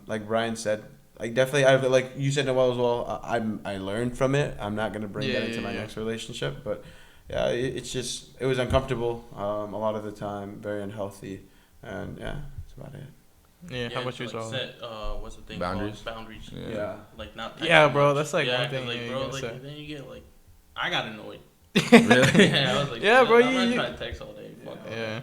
Like Brian said, like definitely, I've like you said, Noel as well. I learned from it. I'm not gonna bring that into my next relationship, but yeah, it was uncomfortable a lot of the time, very unhealthy, and yeah, that's about it. Yeah, how about you, Saul? What's the thing? Boundaries. Boundaries. Yeah. Like not. Yeah, bro, that's like one thing. Like, bro, like then you get like, I got annoyed. Really? Yeah, I was like, bro, I'm not trying to text all day. Fuck yeah.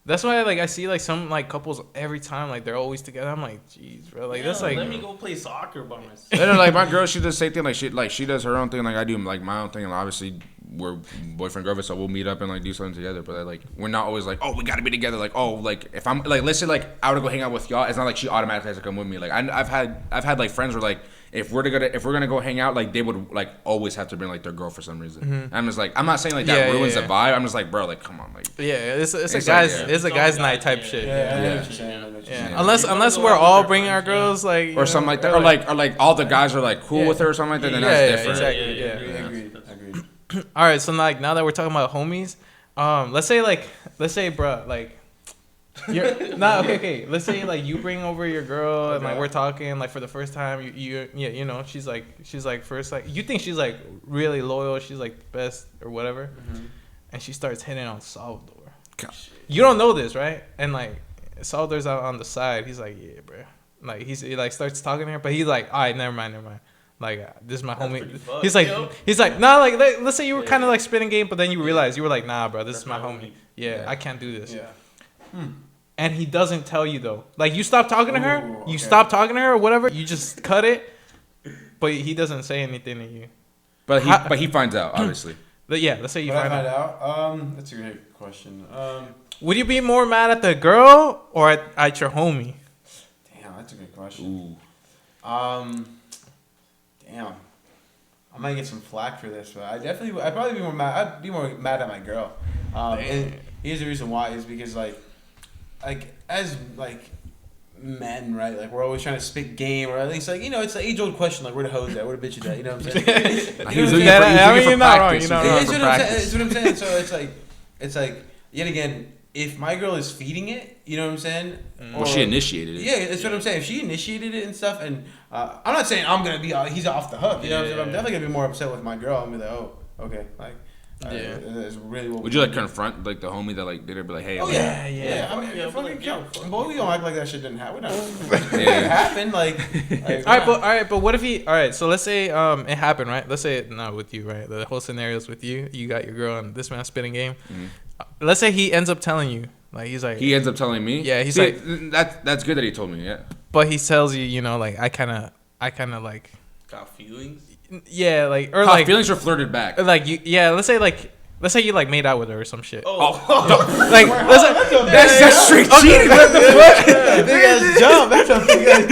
That's why like I see like some like couples every time like they're always together. I'm like, jeez, bro. Like that's like. Let me go play soccer by myself. And like my girl, she does the same thing. Like she does her own thing. Like I do like my own thing. And obviously we're boyfriend girlfriend, so we'll meet up and like do something together. But like we're not always like, oh, we gotta be together. Like like if I'm like let's say like I were to go hang out with y'all, it's not like she automatically has to come with me. Like I've had like friends where like. If we're gonna go hang out, like they would like always have to bring like their girl for some reason. Mm-hmm. I'm just like I'm not saying like that ruins the vibe. I'm just like bro, like come on, like it's a guy's night type shit. Yeah. Unless we're all bringing our girls like or something like that, or like all the guys are like cool with her or something like that. Then that's different. Exactly. Agreed. All right, so like now that we're talking about homies, let's say bro, like. You're not okay. Let's say like you bring over your girl and like we're talking like for the first time. She's like first like you think she's like really loyal. She's like the best or whatever, and she starts hitting on Salvador. God. You don't know this, right? And like Salvador's out on the side. He's like, yeah, bro. Like he like starts talking to her, but he's like, all right, never mind. Like this is my homie. He's like, nah. Like let's say you were kind of like spitting game, but then you realize you were like, nah, bro, this is my homie. Yeah, I can't do this. Yeah. And he doesn't tell you though. Like you stop talking to her, you stop talking to her or whatever. You just cut it, but he doesn't say anything to you. But he finds out obviously. But yeah, let's say you find out. That's a great question. Would you be more mad at the girl or at your homie? Damn, that's a good question. Damn. I might get some flack for this, but I'd probably be more mad. I'd be more mad at my girl. And here's the reason why is because like as like men, right? Like we're always trying to spit game, or at least like it's the age-old question, like where the hoes at, where the bitch is at, you know what I'm saying? You're not wrong. That's what I'm saying. So it's like yet again, if my girl is feeding it, you know what I'm saying? Well, she initiated it. Yeah, that's what I'm saying. If she initiated it and stuff, and I'm not saying I'm gonna be he's off the hook. You know what I'm saying? I'm definitely gonna be more upset with my girl. I'm gonna be like, oh, okay, like. It's really what would you like confront like the homie that like did it? Be like, hey, oh yeah. I mean, boy, we don't act like that shit didn't happen. It happened. Like all right, but what if he? All right, so let's say it happened, right? Let's say it not with you, right? The whole scenario is with you. You got your girl and this man's spitting game. Mm-hmm. Let's say he ends up telling you, like he's like he ends up telling me. Yeah, he's like that's good that he told me. Yeah, but he tells you, you know, like I kind of like got feelings. Yeah, like or like feelings are flirted back. Like you, yeah. Let's say you like made out with her or some shit. Like that's straight cheating. What the fuck? Big ass jump. That's a big ass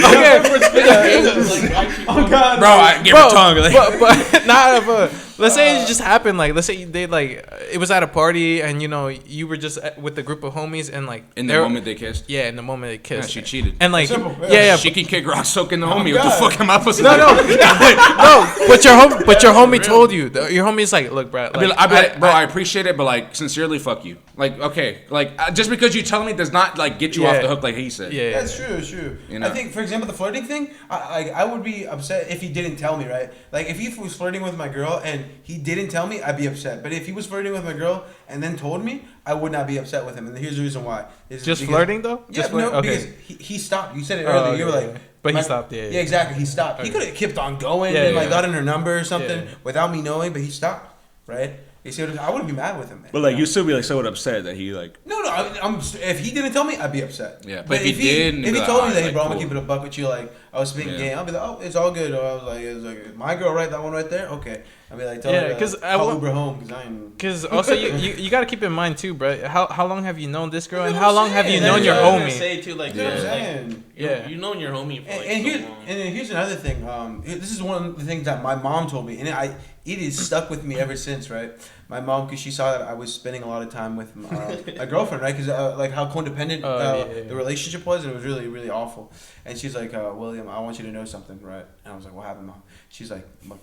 jump. Oh god, bro, I gave her tongue. Like. But not. Let's say it just happened. Like, let's say they like it was at a party, and you know you were just with a group of homies, and like in the moment they kissed. Yeah, in the moment they kissed. Yeah, she cheated. And like, she can kick rock soaking the homie. What the fuck am I supposed to do? No. But your homie told you. Your homie's like, look, bro. I'd be like, bro, I appreciate it, but like, sincerely, fuck you. Like, okay, like just because you tell me does not like get you off the hook, like he said. Yeah, that's true. It's true. You know? I think, for example, the flirting thing. I would be upset if he didn't tell me, right? Like, if he was flirting with my girl and he didn't tell me, I'd be upset. But if he was flirting with my girl and then told me, I would not be upset with him. And here's the reason why. Just flirting though? Yeah, because he stopped. You said it earlier. You were like, but he stopped. Yeah, exactly. He stopped. Okay. He could have kept on going and like gotten her number or something without me knowing, but he stopped. Right? You see, I wouldn't be mad with him, man. But like, you still be like somewhat upset that he like. No. I'm if he didn't tell me, I'd be upset. Yeah, but if he told me that, hey, bro, I'm gonna keep it a buck with you, like I was speaking game, I'll be like, oh, it's all good. Or I was like, it's like my girl, right? That one right there. Okay. I'll be like, tell her because I'll Uber home because I ain't. Because also you got to keep in mind too, bro. How long have you known this girl, and how long have you known your homie? Say too, like, you known your homie for like so long. And here's another thing. This is one of the things that my mom told me, and it is stuck with me ever since, right? My mom, because she saw that I was spending a lot of time with my girlfriend, right? Because like how codependent the relationship was, and it was really, really awful. And she's like, William, I want you to know something, right? And I was like, what happened, Mom? She's like, look,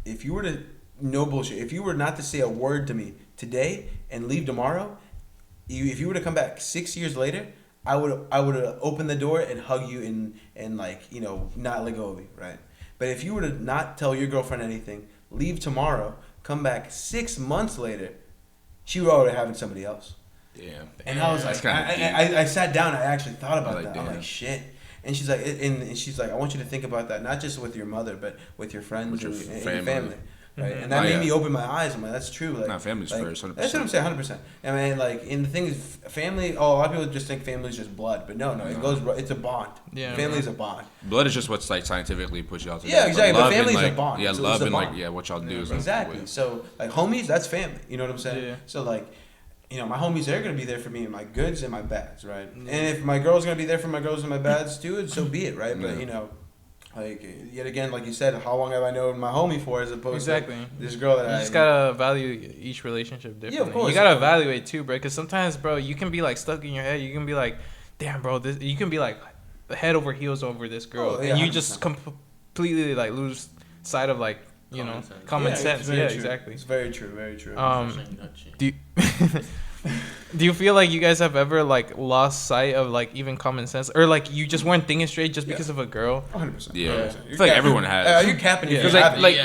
if you were to, no bullshit, if you were not to say a word to me today and leave tomorrow, if you were to come back 6 years later, I would have opened the door and hug you and like, you know, not let go of you, right? But if you were to not tell your girlfriend anything, leave tomorrow, come back 6 months later, she would already having somebody else. Damn. And I was like, I sat down, I actually thought about that. I'm like, shit. And she's like, I want you to think about that, not just with your mother, but with your friends and your family. Right? Mm-hmm. And that made me open my eyes. I'm like, that's true. Like, not family's first, 100%. That's what I'm saying, 100%. I mean, like, and the thing is, family, a lot of people just think family is just blood. But no, it's a bond. Yeah. Family is a bond. Blood is just what's, like, scientifically puts you all together. Yeah, exactly. But family is a bond. Yeah, love and, like, what y'all do is exactly. So, like, homies, that's family. You know what I'm saying? Yeah. So, like, you know, my homies, they're going to be there for me in my goods and my bads, right? Mm-hmm. And if my girl's going to be there for my girls and my bads, too, so be it, right? But, you know, like, yet again, like you said, how long have I known my homie for as opposed to this girl that you just got to value each relationship differently. Yeah, of course. You got to evaluate, too, bro, because sometimes, bro, you can be, like, stuck in your head. You can be like, damn, bro, you can be, like, head over heels over this girl. And you 100%. Just completely, like, lose sight of, like, you know, common sense. Yeah, exactly. It's very true, very true. Do you feel like you guys have ever like lost sight of like even common sense, or like you just weren't thinking straight just because of a girl? 100%. Yeah, I feel like everyone has. You're capping because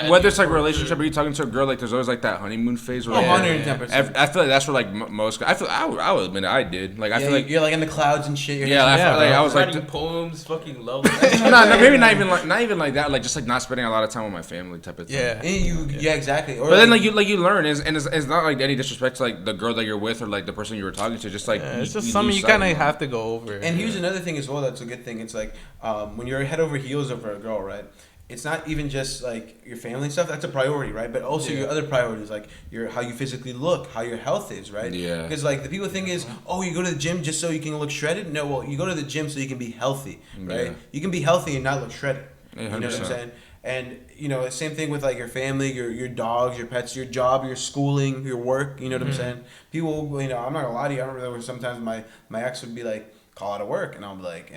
whether it's like a relationship or you talking to a girl, like there's always like that honeymoon phase. Where 110%. I feel like that's where like most. I would admit I did. Like I feel like you're like in the clouds and shit. I was writing poems, fucking love. No, maybe not even like that. Like just like not spending a lot of time with my family type of thing. Yeah, exactly. But then like you learn, and it's not like any disrespect to like the girl that you're with or like the person you were talking to. Just like it's just something you kind of have to go over. And here's another thing as well that's a good thing. It's like when you're head over heels over a girl, right? It's not even just like your family stuff. That's a priority, right? But also your other priorities, like how you physically look, how your health is, right? Yeah. Because like the people think is, oh, you go to the gym just so you can look shredded. No, well, you go to the gym so you can be healthy, right? Yeah. You can be healthy and not look shredded. 100%. You know what I'm saying? And, you know, same thing with, like, your family, your dogs, your pets, your job, your schooling, your work, you know what I'm saying? People, you know, I'm not going to lie to you. I remember there were sometimes my ex would be like, call out of work. And I'm like,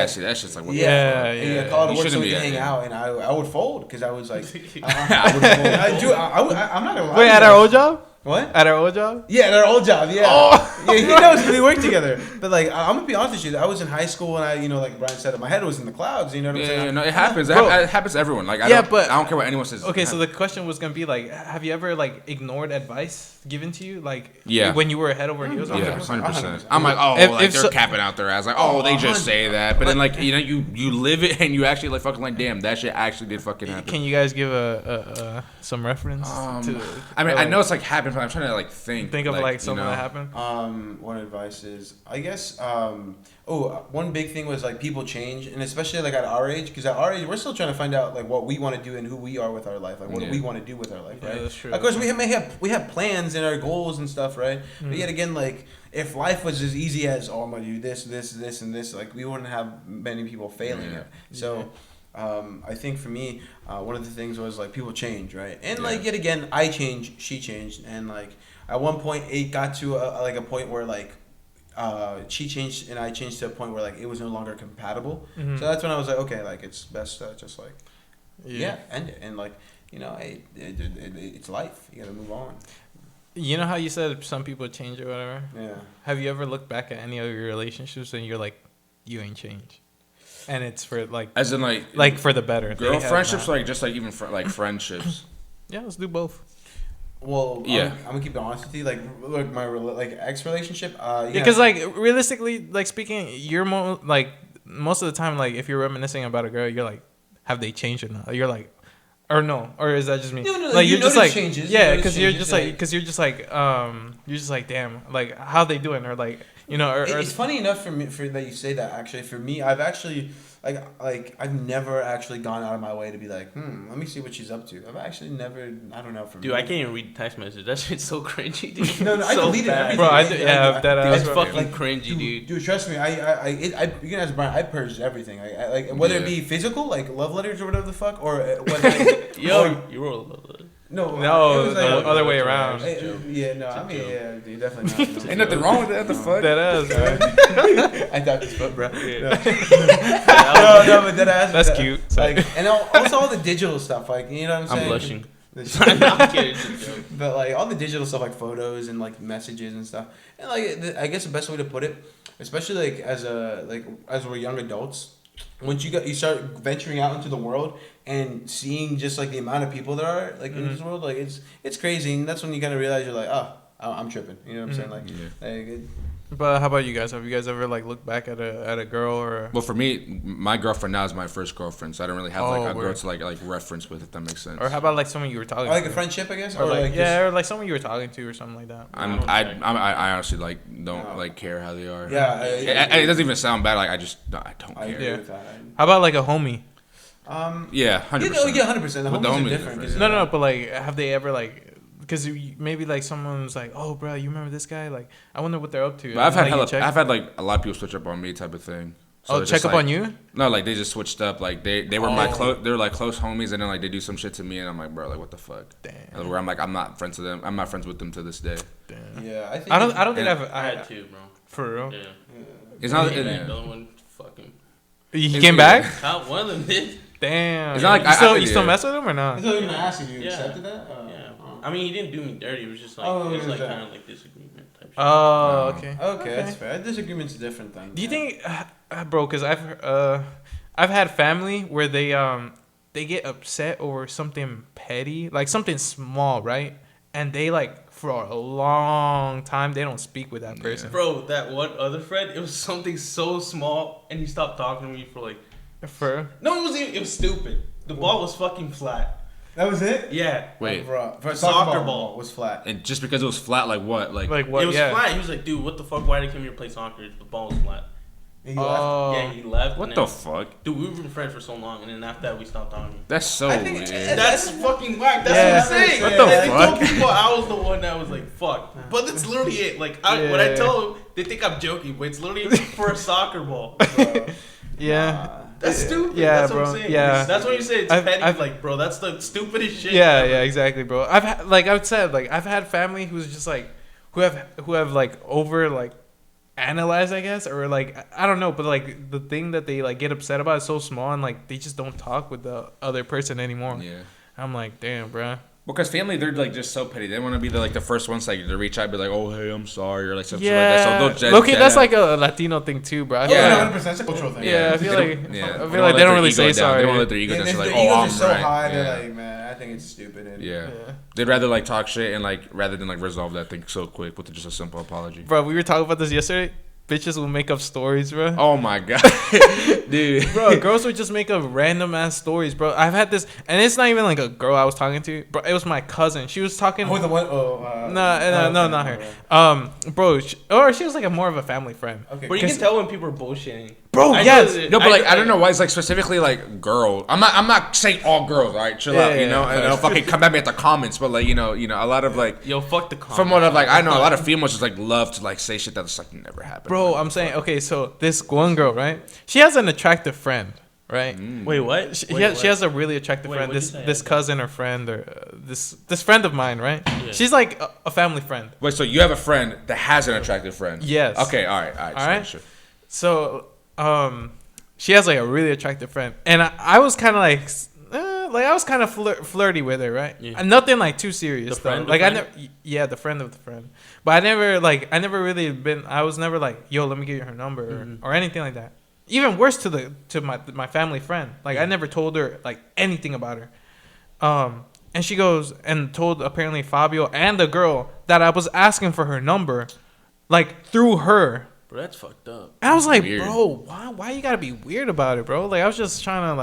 see, that's just like, what call out of work so we can hang out. And I would fold because I was like, I would fold. I'm not going to lie. Wait, at our old job? What? At our old job? Yeah, at our old job. Yeah. Oh. Yeah, he knows because we work together. But like, I'm gonna be honest with you. I was in high school and like Brian said, my head was in the clouds. You know what I'm saying? Yeah, no, it happens. It happens to everyone. Like, I don't care what anyone says. Okay, so the question was gonna be like, have you ever like ignored advice given to you, like yeah, when you were head over heels? Yeah, 100%. I'm like, like they're capping out their ass. Like, they just say that. But then like, you live it and you actually like fucking like, damn, that shit actually did fucking happen. Can you guys give some reference to? I mean, I know it's like happened, but I'm trying to like think of like something that happened. One advice is, I guess, one big thing was like people change, and especially like at our age, because at our age we're still trying to find out like what we want to do and who we are with our life, like what do we want to do with our life, right? That's true. Of course, we have plans and our goals and stuff, right? But yet again, like if life was as easy as I'm gonna do this, and this, like we wouldn't have many people failing it. So. I think for me, one of the things was like people change, right? And like yet again, I changed, she changed, and like at one point it got to a point where like she changed and I changed to a point where like it was no longer compatible. So that's when I was like, okay, like it's best to just like end it, and like it's life. You gotta move on. You know how you said some people change or whatever? Yeah. Have you ever looked back at any of your relationships and you're like, you ain't changed? And it's for like, as in like for the better. Girl friendships, like just like even like friendships. Yeah, let's do both. Well, I'm gonna keep it honest with you. Like my ex relationship. Because like realistically, like speaking, you're most of the time, like if you're reminiscing about a girl, you're like, have they changed or not? You're like, or no, or is that just me? No, like you're just like changes. Yeah, because you're just like damn, like how they doing, or like. You know, it's funny enough for that you say that. Actually, for me, I've actually like I've never actually gone out of my way to be like, let me see what she's up to. I've actually never. I don't know. Dude, I can't even read text messages. That shit's so cringy, dude. No, I deleted everything. Bro, that's fucking cringy, dude. Dude, trust me. You can ask Brian. I purged everything. I like whether it be physical, like love letters or whatever the fuck, or whether you wrote a love letter. No, the other way around. Yeah, no, I mean, yeah, dude, definitely not. Ain't nothing wrong with that. The fuck? That ass, bro. I thought this foot, bro. Yeah. No, but that ass. That's cute. Like, and also all the digital stuff, like you know what I'm saying. I'm blushing. I'm kidding. But like all the digital stuff, like photos and like messages and stuff, and like I guess the best way to put it, especially like as we're young adults. Once you start venturing out into the world and seeing just like the amount of people there are like in this world, like it's crazy, and that's when you kind of realize you're like, I'm tripping. You know what I'm saying? But how about you guys? Have you guys ever like looked back at a girl or? Well, for me, my girlfriend now is my first girlfriend, so I don't really have like a girl to like reference with, if that makes sense. Or how about like someone you were talking to? Like a friendship, I guess, or like someone you were talking to or something like that. I honestly like don't like care how they are. Yeah, it doesn't even sound bad. Like I don't care. I agree with that. How about like a homie? Yeah, 100%. Yeah, 100%. The homies are different. No, but like, have they ever like? Because maybe like someone's like, oh, bro, you remember this guy? Like, I wonder what they're up to. But I've had like a lot of people switch up on me, type of thing. So check up on you? No, like they just switched up. Like they were they were like close homies, and then like they do some shit to me, and I'm like, bro, like what the fuck? Damn. Where I'm like, I'm not friends with them. I'm not friends with them to this day. Damn. Yeah, I think. I don't think I had two, bro. For real? Yeah. It's not. The other one, fucking. He came back? One of them did. Damn. It's not like you still mess with him or not? I thought you were gonna ask if you accepted that. Yeah. I mean, he didn't do me dirty. It was just like it was like kind of like disagreement type shit. Oh, okay. Okay, that's fair. Disagreement's different then. Do you think, bro? Because I've had family where they get upset over something petty, like something small, right? And they like for a long time they don't speak with that person. Bro, that one other friend, it was something so small, and he stopped talking to me for like. No, it was stupid. The ball was fucking flat. That was it? Yeah. Wait. For soccer ball was flat. And just because it was flat, like what? Like what? It was flat. He was like, dude, what the fuck? Why did I come here to play soccer? The ball was flat. He left? Yeah, he left. What the fuck? Dude, we were friends for so long, and then after that, we stopped talking. That's so weird. That's fucking whack. That's what I'm saying. What the fuck? I told people I was the one that was like, fuck. But that's literally it. Like, when I tell them, they think I'm joking, but it's literally for a soccer ball. Yeah. That's stupid. Yeah, that's bro. what I'm saying. Yeah. That's when you say it's petty. Like, bro, that's the stupidest shit. Yeah, exactly, bro. I've had family who's just like who have like over like analyzed, I guess, or like I don't know, but like the thing that they like get upset about is so small, and like they just don't talk with the other person anymore. Yeah. I'm like, damn, bro. Because family, they're like just so petty. They want to be the first ones like to reach out, and be like, "Oh, hey, I'm sorry," or like something like that. So okay, that's like a Latino thing too, bro. Yeah, 100%. It's a cultural thing. Yeah, I feel like they don't really say sorry. They don't let their ego down. If Like, their oh, egos I'm are so right. high, they're like, man, I think it's stupid. And Yeah. They'd rather like talk shit and like rather than like resolve that thing so quick with just a simple apology. Bro, we were talking about this yesterday. Bitches will make up stories, bro. Oh my god, dude. Bro, girls would just make up random ass stories, bro. I've had this, and it's not even like a girl I was talking to, bro. It was my cousin. She was talking. Oh, the one. No, not her. Bro, she was like more of a family friend. Okay, but you can tell when people are bullshitting. Bro, yes. No, but like I don't know why it's like specifically like girl. I'm not saying all girls. All right, chill out. You know, and they'll fucking come at me at the comments. But like you know, a lot of like fuck the comments. From what I've like, I know a lot of females just like love to like say shit that's like never happened. Bro, I'm saying okay. So this one girl, right? She has an attractive friend, right? Wait, what? She has a really attractive friend. This cousin or friend or this friend of mine, right? Yeah. She's like a family friend. Wait, so you have a friend that has an attractive friend? Yes. Okay. All right. Sure. So she has like a really attractive friend, and I was kind of like I was kind of flirty with her, right? Yeah. And nothing like too serious. The friend, the friend of the friend. But I never really been. I was never like, yo, let me get her number or anything like that. Even worse to my family friend. Like I never told her like anything about her. And she goes and told apparently Fabio and the girl that I was asking for her number, like through her. Bro, that's fucked up. And I was like, weird. bro, why you gotta be weird about it, bro? Like I was just trying to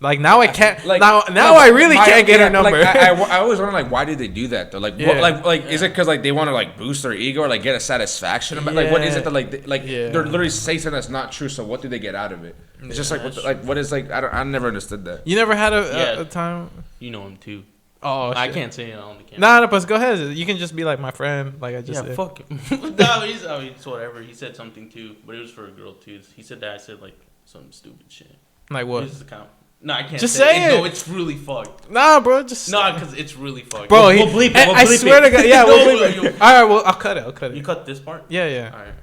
like now I can't like now I really can't get her number. Like, I always wonder like why did they do that though? Like what, is it because like they want to like boost their ego or like get a satisfaction about like what is it that like they're literally saying something that's not true? So what do they get out of it? It's just like what is like I never understood that. You never had a time? You know him too. Oh, I can't say it on the camera. Nah, but go ahead. You can just be like my friend, like I just said. Fuck him. No, it's whatever. He said something too, but it was for a girl too. He said that I said like some stupid shit. Like what? This is the count. No, I can't just say it. No, it's really fucked. Nah, bro, just because it's really fucked. Bro, we'll bleep it. I swear to God, yeah, we'll bleep it. All right, well, I'll cut it. You cut this part? Yeah. All right.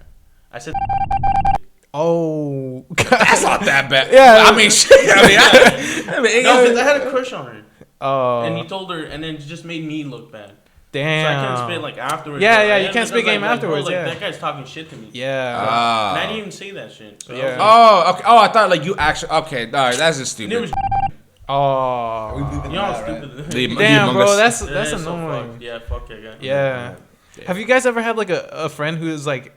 I said. Oh, that's not that bad. Yeah, I mean, shit. I mean, no, because I had a crush on her. Oh. And he told her, and then it just made me look bad. Damn. So I can't spit like afterwards. Yeah, you can't spit game afterwards. Bro, yeah, that guy's talking shit to me. Yeah. And I didn't even say that shit. So yeah. Okay. Oh, I thought like you actually. Okay, all right, that's just stupid. It was oh. You know how stupid. Damn, bro, that's annoying. So yeah, fuck that guy. Yeah. Have you guys ever had like a friend who's like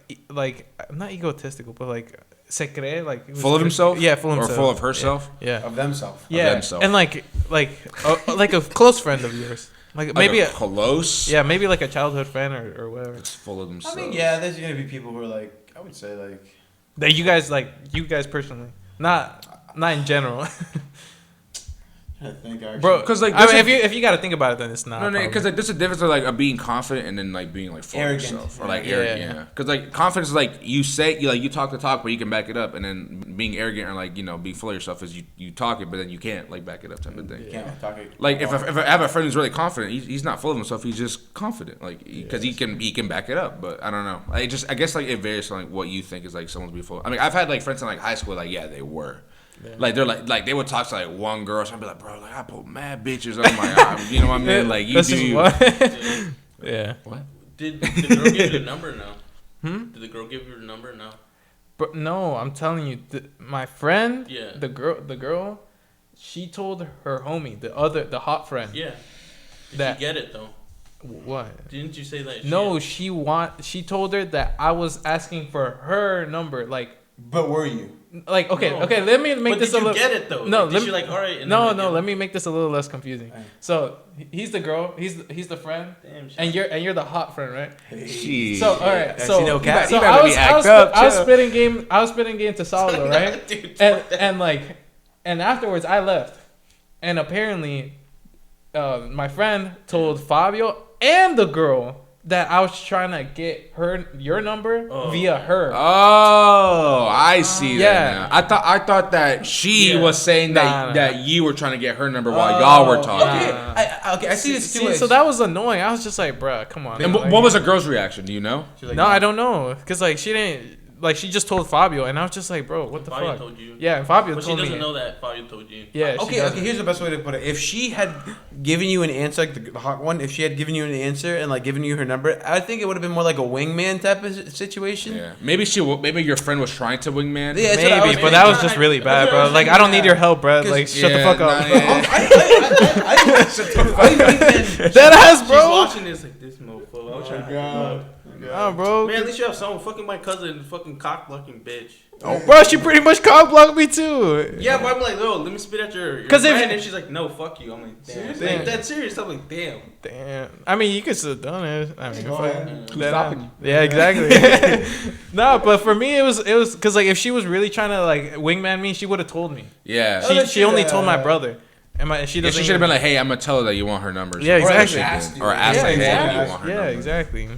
not egotistical, but like se cree, like full of himself? Yeah, full of himself. Or full of herself? Yeah. Of themselves. Yeah. And like a close friend of yours. Like maybe a close? Yeah, maybe like a childhood friend or whatever. It's full of themselves. I mean, yeah, there's gonna be people who are like, I would say like that you guys personally, not in general. I think actually. Bro, because like I mean, if you got to think about it, then it's not. No, because like there's a difference of like being confident and then like being like full of yourself or like arrogant. Yeah. Because like confidence is like you say you talk the talk, but you can back it up, and then being arrogant or like being full of yourself is you talk it, but then you can't like back it up type of thing. You can't talk it. Like if I have a friend who's really confident, he's not full of himself. He's just confident, like because he can back it up. But I don't know. I guess like it varies from like what you think is like someone's be full. I mean, I've had like friends in like high school, like they were. Yeah. Like they're like they would talk to like one girl, so I'd be like, bro, like I put mad bitches on my arm, you know what I mean? Like you do. Yeah. What? Did the girl give you the number? No. Did the girl give you her number? No. But no, I'm telling you, my friend, yeah, the girl, she told her homie, the hot friend. Yeah. Did she get it though? What? Didn't you say that? No, she told her that I was asking for her number, like. But were you? Like okay, let me make this a little. Did you get it though? No, did she like all right? No, let me make this a little less confusing. Right. So he's the girl, he's the friend, and you're the hot friend, right? Jeez. So all right, so I was spitting game to Salvador, right? Dude, and afterwards I left, and apparently, my friend told Fabio and the girl that I was trying to get your number via her. Oh, I see that now. I thought that she was saying that you were trying to get her number while y'all were talking. Okay, I see this too. So that was annoying. I was just like, bruh, come on. And what was the girl's reaction? Do you know? No, I don't know. Because like she didn't. like she just told Fabio, and I was just like, bro, what the Fabio fuck? Told you. Yeah, Fabio but told me. But she doesn't know that Fabio told you. Yeah. Okay. Here's the best way to put it. If she had given you an answer, like the hot one, if she had given you an answer and like given you her number, I think it would have been more like a wingman type of situation. Yeah. Maybe your friend was trying to wingman. Yeah, maybe, but that was just really bad, bro. Like, I don't need your help, bro. Like, shut the fuck up. That ass, bro. She's watching this like this mofo. I'm trying to. Oh, bro. Man, at least you have someone. Fucking my cousin, fucking cock blocking bitch. Oh, bro, she pretty much cock blocked me too. Yeah, but I'm like, yo, let me spit at your Cause friend, and she's like, no, fuck you. I'm like, damn. Damn. Like, that's serious. I'm like, damn. Damn. I mean, you could still done it. I mean, Who's stopping you? Yeah, exactly. No, but for me, it was because like if she was really trying to like wingman me, she would have told me. Yeah. She only told my brother. And she Yeah, doesn't. she should have been like, hey, I'm gonna tell her that you want her numbers. Yeah, exactly. Or ask her, hey, exactly. you want her Yeah, numbers. exactly.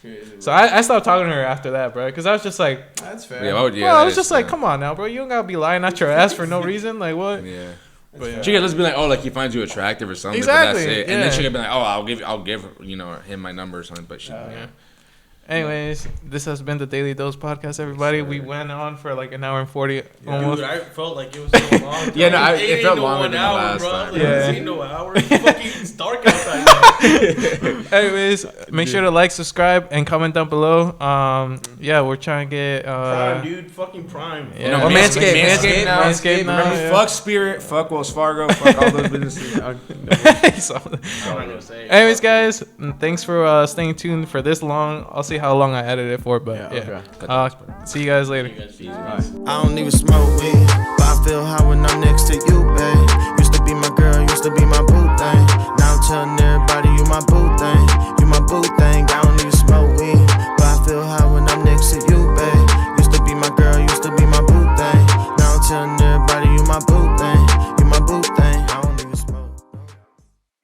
Crazy, So I stopped talking to her after that, bro, because I was just like, that's fair. Yeah, I was just like, come on now, bro, you don't gotta be lying out your ass for no reason, like what? Yeah. But yeah. She could just be like, oh, like he finds you attractive or something. Exactly, But that's it. yeah. And then she could be like, oh, I'll give him my number or something. But she. Yeah. Anyways, this has been the Daily Dose podcast, everybody. We went on for like an hour and 40 almost. Dude, I felt like it was so long. Yeah, no, it it felt ain't longer no than the 1 hour, last bro. time. Like, Yeah. It ain't no hour. It's fucking it's dark outside now. Anyways, make sure to like, subscribe, and comment down below. Yeah, we're trying to get Prime, dude. Fucking prime. Yeah. Or Manscaped. Manscaped now. Manscaped now. Remember, Yeah. fuck Spirit, fuck Wells Fargo, fuck all those businesses. So, I'm not gonna say it. anyways, guys, thanks for staying tuned for this long. I'll see how long I edit it for, but yeah. okay. See you guys later. You guys see I don't even smoke weed, but I feel high when I'm next to you, babe. Used to be my girl, used to be my boo thing. Now I'm telling everybody you my boo thing, you my boo thing. I don't even smoke weed, but I feel high when I'm next to you, babe. Used to be my girl, used to be my boo thing. Now I'm telling everybody you my boo